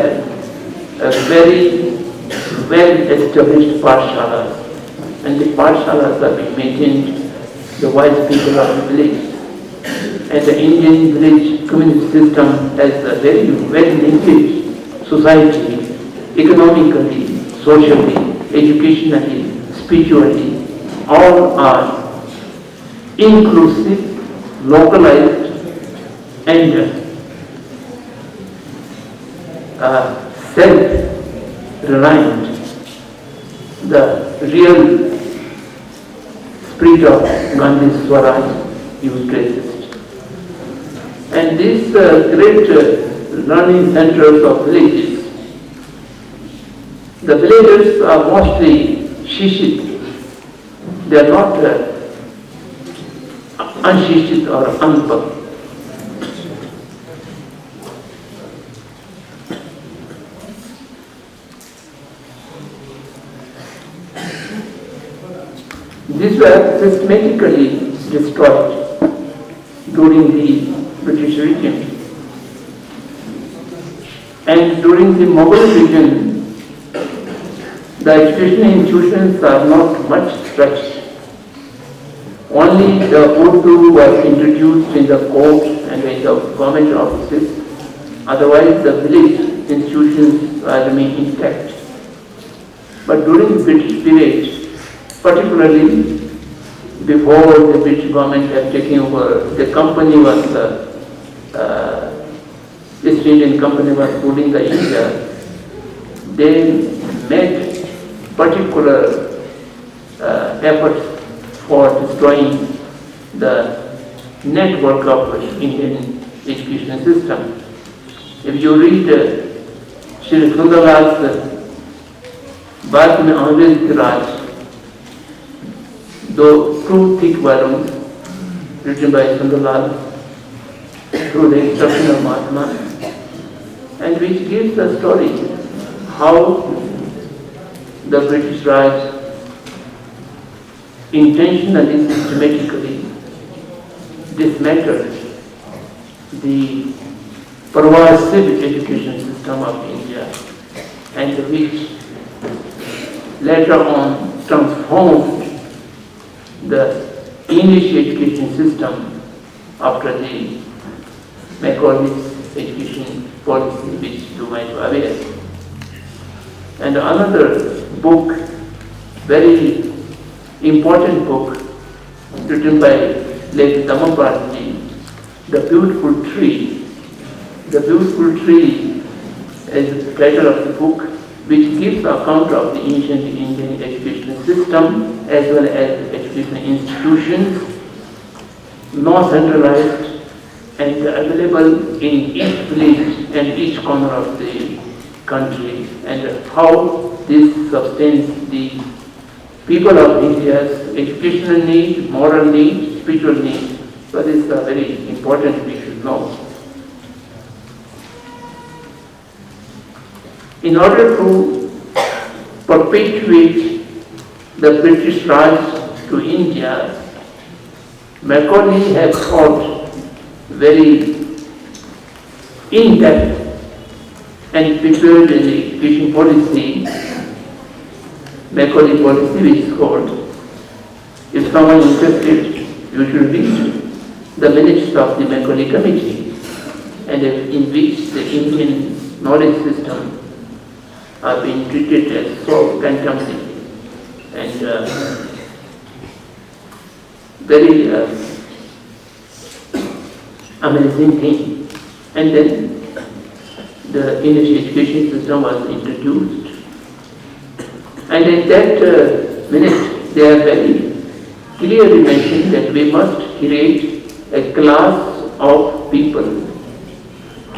a very well-established pathshalas. And the pathshalas are being maintained the wise people of the village. And the Indian village community system has a very well-linked society, economically, socially, educationally, spiritually. All are inclusive, localized, and self-reliant. The real spirit of Gandhi's Swaraj used to exist. And these great learning centers of villages, the villagers are mostly Shishit. They are not unshishit or unpad. These were systematically destroyed during the British regime. And during the Mughal regime, the educational institutions are not much stretched. Only the Urdu was introduced in the courts and in the government offices. Otherwise, the village institutions remain intact. But during the British period, particularly before the British government had taken over, the company was, East Indian Company was ruling the India. They made particular efforts for destroying the network of Indian education system. If you read Shri Sundarlal's Baat Mein Angrez Ki Raj, though two thick volumes written by Sundarlal through the instruction of Mahatma, and which gives the story how the British Raj intentionally, systematically dismantled the pervasive education system of India, and which later on transformed the English education system after the Macaulay's education policy, which you might be aware. And another book, very important book, written by late Dhammaparji, The Beautiful Tree. The Beautiful Tree is the title of the book, which gives account of the ancient Indian educational system as well as educational institutions, not centralized and available in each village and each corner of the country, and how this sustains the people of India's educational need, moral need, spiritual need. So this is very important we should know. in order to perpetuate the British Raj to India, Macaulay had thought very in-depth and prepared an education policy, Macaulay policy, which is called. If someone is interested, you should read the minutes of the Macaulay Committee, and in which the Indian knowledge system are being treated as so contemplative and very amazing thing. And then the English education system was introduced. And in that minute, they are very clearly mentioned that we must create a class of people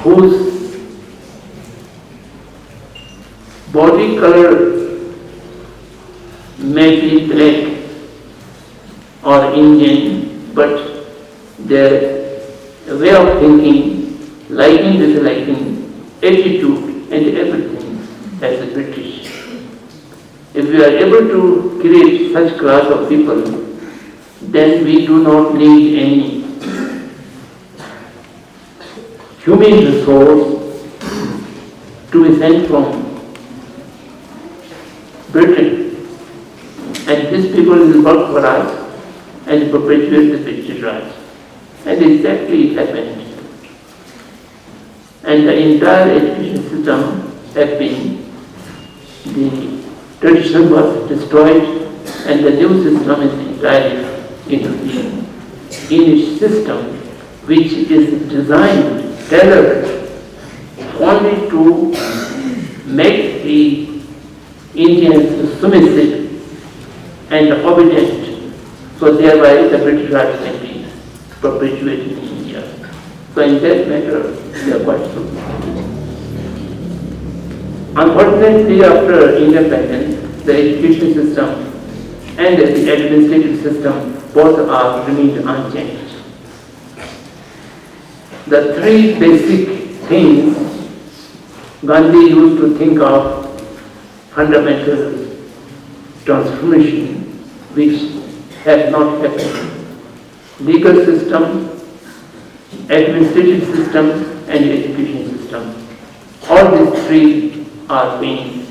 whose body color may be black or Indian, but their way of thinking, liking, disliking, attitude and everything as a British. If we are able to create such class of people, then we do not need any human resource to be sent from Britain. And these people will work for us and perpetuate the British Raj. And exactly it happened. And the entire education system had been, the tradition was destroyed and the new system is entirely into the English system, which is designed, tailored only to make the Indians submissive and obedient, so thereby the British Raj can be perpetuated in India. So in that matter, they are quite true. Unfortunately, after independence, the education system and the administrative system both are remained unchanged. The three basic things Gandhi used to think of fundamental transformation which has not happened. Legal system, administrative system and education system. All these three are being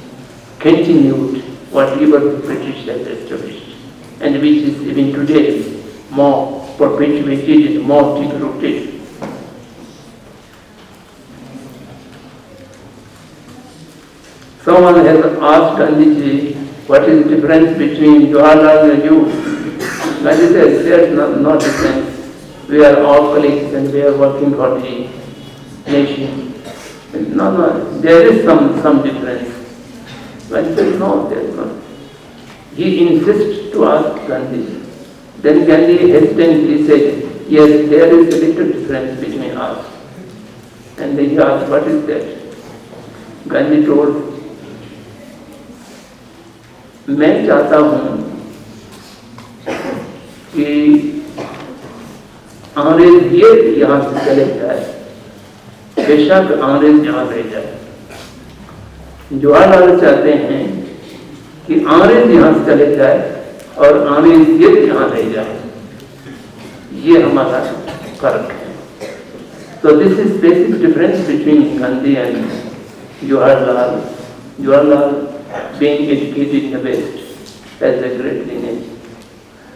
continued, whatever the British has established, and which is even today more perpetuated and more deep-rooted. Someone has asked Gandhiji, what is the difference between Jawaharlal and you? Gandhi says, there is no difference. We are all colleagues and we are working for the nation. No, there is some difference. Gandhi says, no, there is not. He insists to ask Gandhi. Then Gandhi hesitantly said, yes, there is a little difference between us. And then he asked, what is that? Gandhi told, मैं चाहता हूँ कि अंग्रेज ये यहाँ से चले जाए, बेशक अंग्रेज यहाँ रह जाए। जवाहरलाल चाहते हैं कि अंग्रेज यहाँ से चले जाए और अंग्रेज ये यहाँ रह जाए। ये हमारा फर्क है। So this is basic difference between Gandhi and Jawaharlal. Jawaharlal being educated in the West as a great lineage.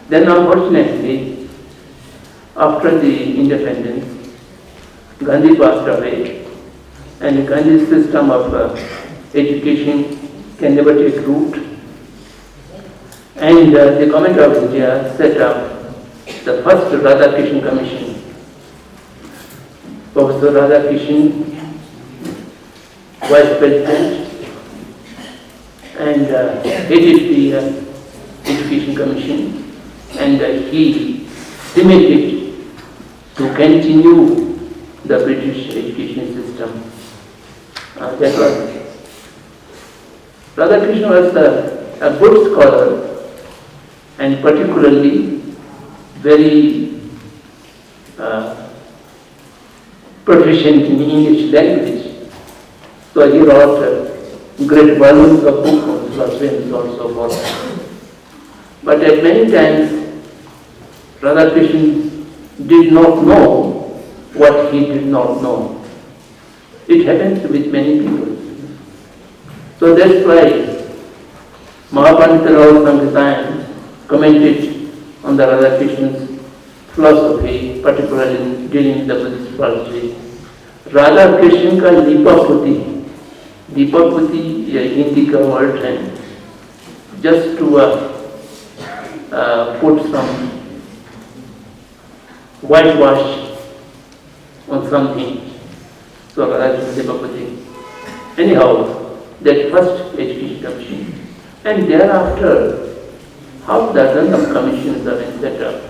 Then unfortunately, after the independence, Gandhi passed away and Gandhi's system of education can never take root. And the government of India set up the first Radhakrishnan Commission. Professor Radhakrishnan, Vice President, and headed the Education Commission, and he submitted to continue the British education system. That was Radhakrishnan was a good scholar and particularly very proficient in English language. So he wrote great volumes of books on philosophy and so on and so forth. But at many times, Radhakrishna did not know what he did not know. It happens with many people. So that's why Mahapandita Rao Sankirtan commented on the Radhakrishna's philosophy, particularly dealing with the Buddhist philosophy. Radha Krishna का दीपापुति, दीपापुति ये हिंदी का word है, just to put some whitewash on something. So Radha Krishna दीपापुति. Anyhow, that first education commission, and thereafter, half dozen of commissions have been set up,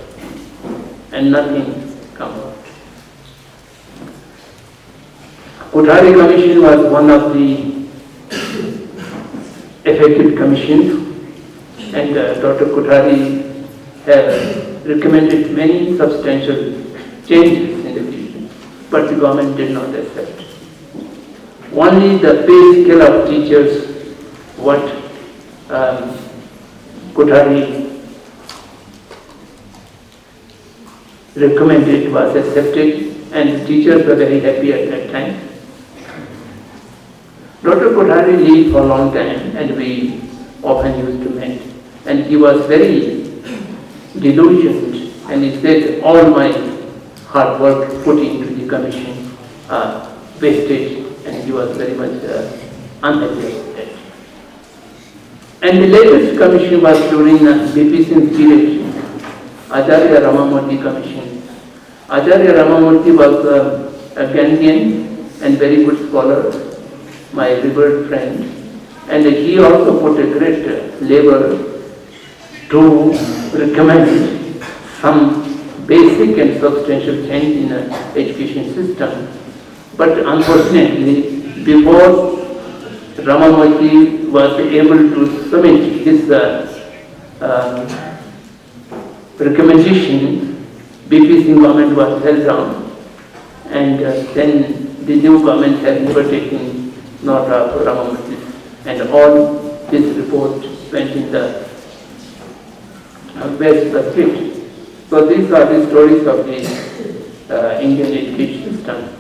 and nothing come out. Kothari Commission was one of the effective commissions, and Dr. Kothari has recommended many substantial changes in the vision, but the government did not accept. Only the pay scale of teachers, what Kothari recommended, was accepted, and teachers were very happy at that time. Dr. Kothari lived for a long time, and we often used to meet, and he was very delusioned, and he said all my hard work put into the commission wasted, and he was very much unhappy with that. And the latest commission was during BP Singh's period, Acharya Ramamurthy Commission. Acharya Ramamurthy was a Gandhian and very good scholar, my revered friend, and he also put a great labor to recommend some basic and substantial change in the education system. But unfortunately, before Ramamurthy was able to submit his recommendation, BP Singh government was held down, and then the new government has never taken note of Ramamurthy, and all his reports went in the West script. So these are the stories of the Indian education system.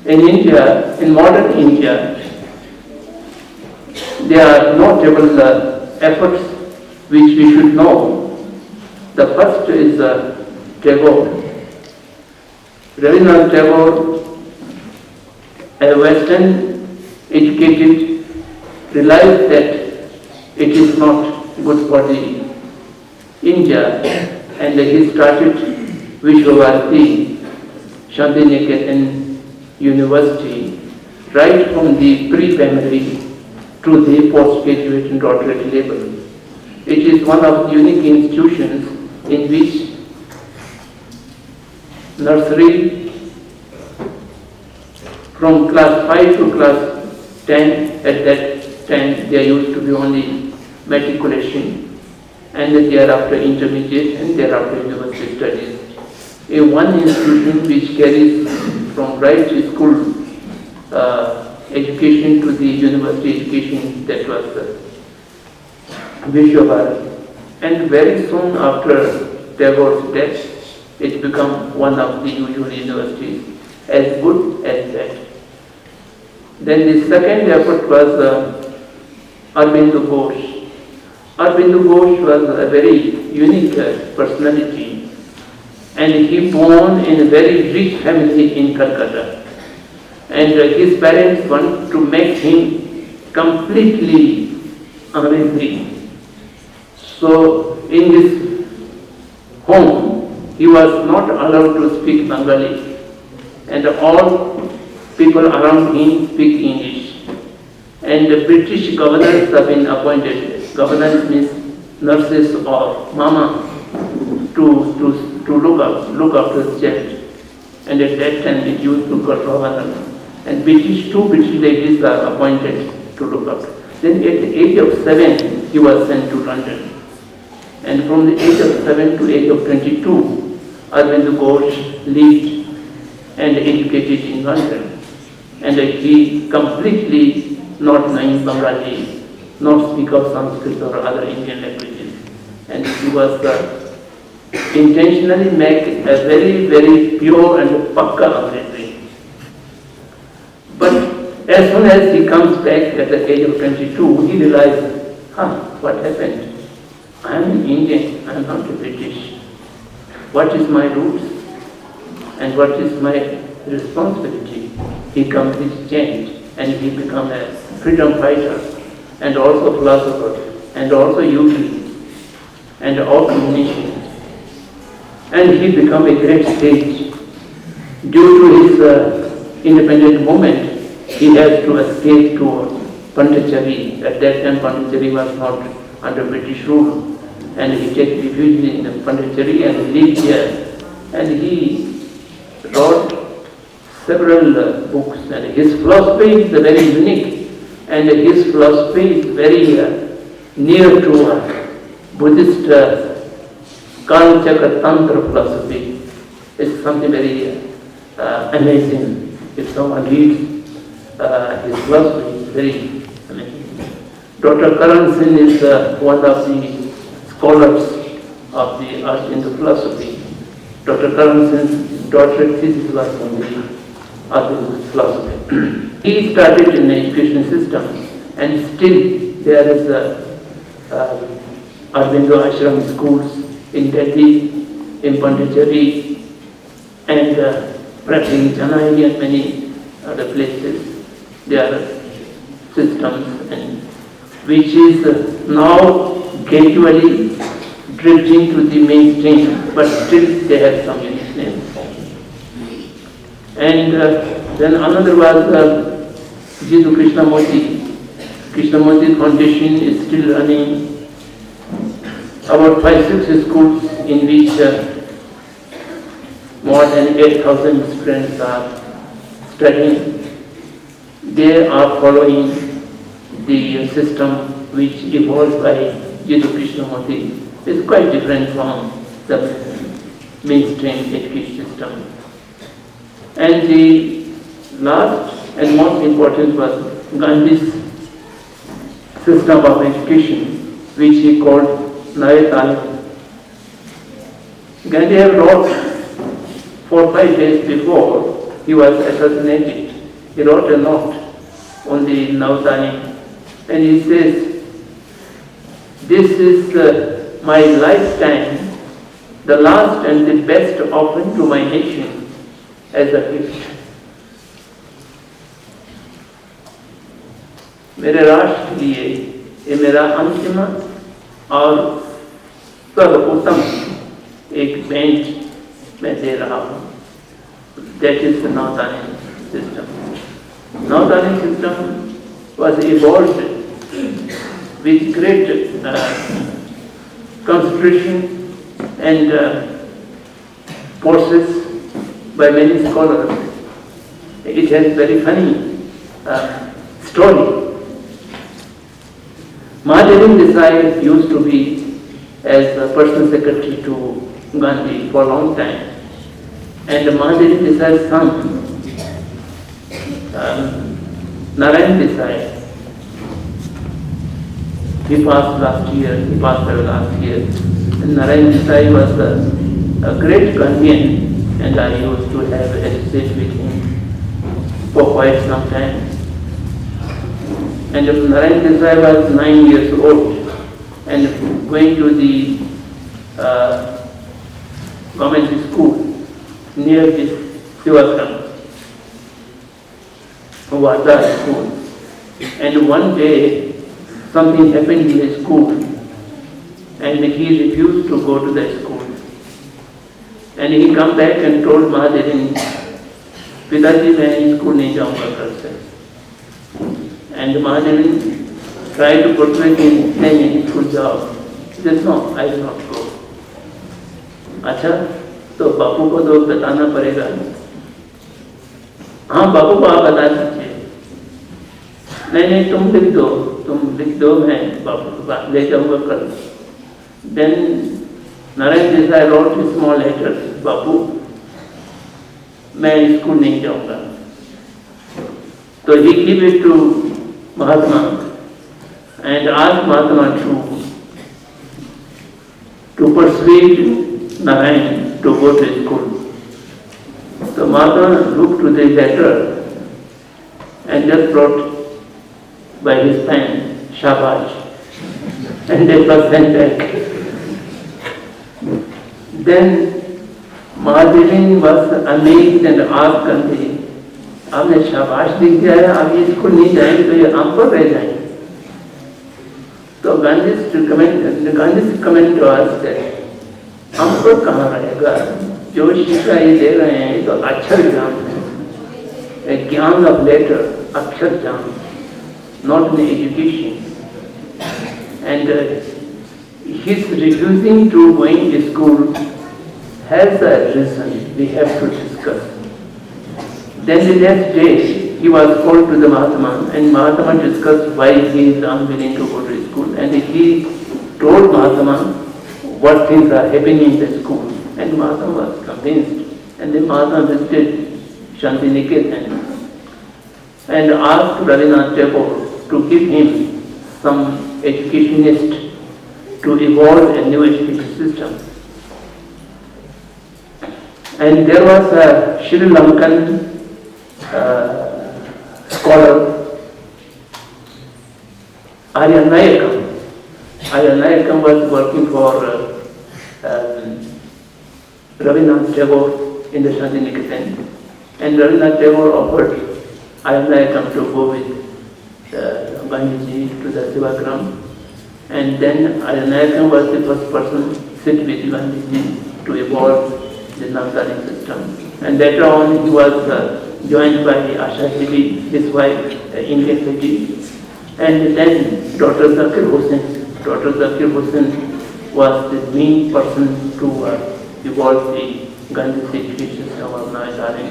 In India, in modern India, there are notable efforts which we should know. The first is Tagore. Rabindranath Tagore, a Western educated, realized that it is not good for the India, and he started Vishwavarti Shantiniketan University, right from the pre-primary to the postgraduate and doctorate level. It is one of the unique institutions in which nursery from class 5 to class 10, at that time there used to be only matriculation, and thereafter intermediate, and thereafter university studies. A one institution which carries from right school education to the university education, that was Vishwavarti. And very soon after Tagore's death, it became one of the usual universities, as good as that. Then the second effort was Aurobindo Ghosh. Aurobindo Ghosh was a very unique personality, and he born in a very rich family in Calcutta. And his parents want to make him completely Angrezi. So in his home, he was not allowed to speak Bengali, and all people around him speak English. And the British governors have been appointed. Governors means nurses or mama to look after the child. And at that time it used to call governor. And two British ladies are appointed to look after. Then at the age of 7, he was sent to London. And from the age of 7 to age of 22, Aurobindo Ghosh lived and educated in London. and he completely not knowing Bengali, not speak of Sanskrit or other Indian languages. And he was intentionally make a very, very pure and pakka Angrezi. But as soon as he comes back at the age of 22, he realizes, what happened? I am an Indian, I am not a British. What is my roots? And what is my responsibility? He completely changed and he became a freedom fighter and also philosopher and also yogi and also musician. And he became a great sage. Due to his independent movement, he has to escape to Pondicherry. At that time, Pondicherry was not under British rule. And he takes refuge in Pondicherry and lived here. And he wrote several books. And his philosophy is very unique. And his philosophy is very near to Buddhist Karma Tantra philosophy. It's something very amazing. If someone reads his philosophy, it's very amazing. Dr. Karan Singh is one of the scholars of the art into philosophy. Dr. Karan Singh's doctorate thesis was on the art into philosophy. He started in the education system, and still there is Aurobindo Ashram schools in Delhi, in Pondicherry, and perhaps in Chennai and many other places. There are systems and which is now gradually drifting to the mainstream, but still they have some unique names. And then another was Jiddu Krishnamurti. Krishnamurti Foundation is still running about 5-6 schools in which more than 8,000 students are studying. They are following the system which evolved by Jiddu Krishnamurti. It's quite different from the mainstream education system. And the last and most important was Gandhi's system of education, which he called Naya Talim. Gandhi had wrote 4 or 5 days before he was assassinated. He wrote a note on the Naya Talim, and he says, "This is my lifetime, the last and the best offering to my nation as a gift." मेरे राष्ट्र के लिए ये मेरा अंतिम और सर्वोत्तम एक भेंट मैं दे रहा हूँ. That is the Nautani system. Nautani system was evolved with great concentration and process by many scholars. It has very funny story. Mahadevan Desai used to be as a personal secretary to Gandhi for a long time. And Mahadevan Desai's son, Narayan Desai, he passed away last year. And Narayan Desai was a great Gandhian, and I used to have associate with him for quite some time. And Narayan Desai was 9 years old and going to the government school near this Sivasram, Vardha school. And one day something happened in the school and he refused to go to the school. And he come back and told Mahadevan, "Pidaji, मैं school नहीं जाऊंगा कल से." And Mahadevan tried to persuade him, "नहीं, school जाओ." He said, "No, I will not go." अच्छा, तो बापू को तो बताना पड़ेगा. हाँ, बापू को आप बता दीजिए. नहीं, तुम लिख दो, मैं बापू को ले जाऊंगा कल. Then Narayan Desai wrote a small letter, "बापू, मैं स्कूल नहीं जाऊंगा." So he gave it to Mahatma and asked Mahatma to persuade Narayan to go to school. So Mahatma looked to the letter and just wrote by his pen, Shabash, and it was sent back. Then Mahadevi was amazed and asked Gandhi, आपने शाबाश लिख दिया है, आप ये school नहीं जाएंगे तो ये आम पर रह जाएंगे. तो Gandhi's comment was that आम पर कहाँ रहेगा, जो शिक्षा ये दे रहे हैं तो अक्षर ज्ञान है, ज्ञान of letter, अक्षर ज्ञान, not in education. And his refusing to going to school has a reason we have to discuss. Then the next day he was called to the Mahatma and Mahatma discussed why he is unwilling to go to school, and he told Mahatma what things are happening in the school, and Mahatma was convinced, and then Mahatma visited Shantiniketan and asked Rabindranath Tagore to give him some educationist to evolve a new education system. And there was a Sri Lankan scholar, Arya Nayakam. Arya Nayakam was working for Rabindranath Tagore in the Shantiniketan, and Rabindranath Tagore offered Arya Nayakam to go with Gandhiji to the Sevagram, and then Arya Nayakam was the first person sit with Gandhiji to evolve the Navsari system. And later on he was joined by Asha Devi, his wife, Indian lady, and then Dr. Zakir Hussain. Dr. Zakir Hussain was the main person to evolve the Gandhi education system of Navsari.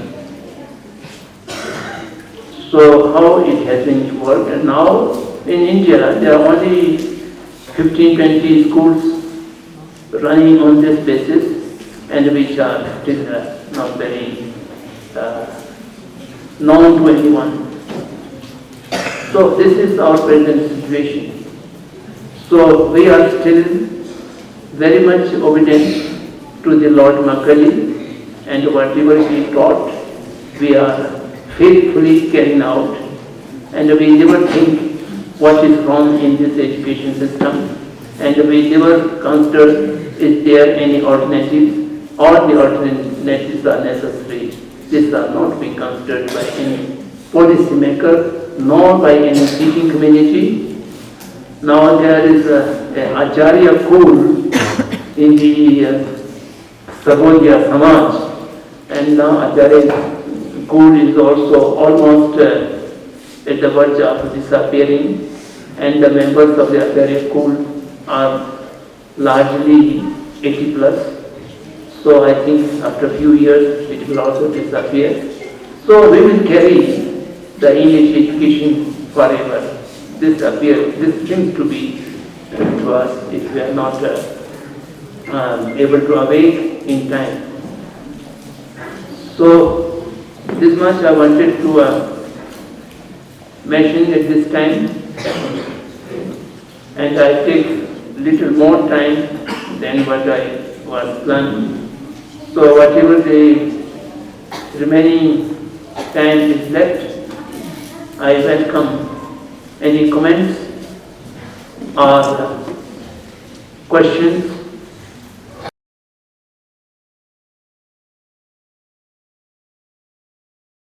So how it has been evolved, and now in India there are only 15-20 schools running on this basis, and which are still not very known to anyone. So this is our present situation. So we are still very much obedient to the Lord Makali, and whatever he taught, we are faithfully carrying out, and we never think what is wrong in this education system, and we never consider is there any alternatives, or the alternatives are necessary. These are not being considered by any policy maker, nor by any teaching community. Now there is a Acharya school in the Sarvodaya Samaj, and now Acharya school is also almost at the verge of disappearing, and the members of the Acharya school are largely 80 plus. So I think after a few years it will also disappear. So we will carry the English education forever. This seems to be to us if we are not able to awake in time. So this much I wanted to mention at this time, and I take little more time than what I was planning. So whatever the remaining time is left, I welcome any comments or questions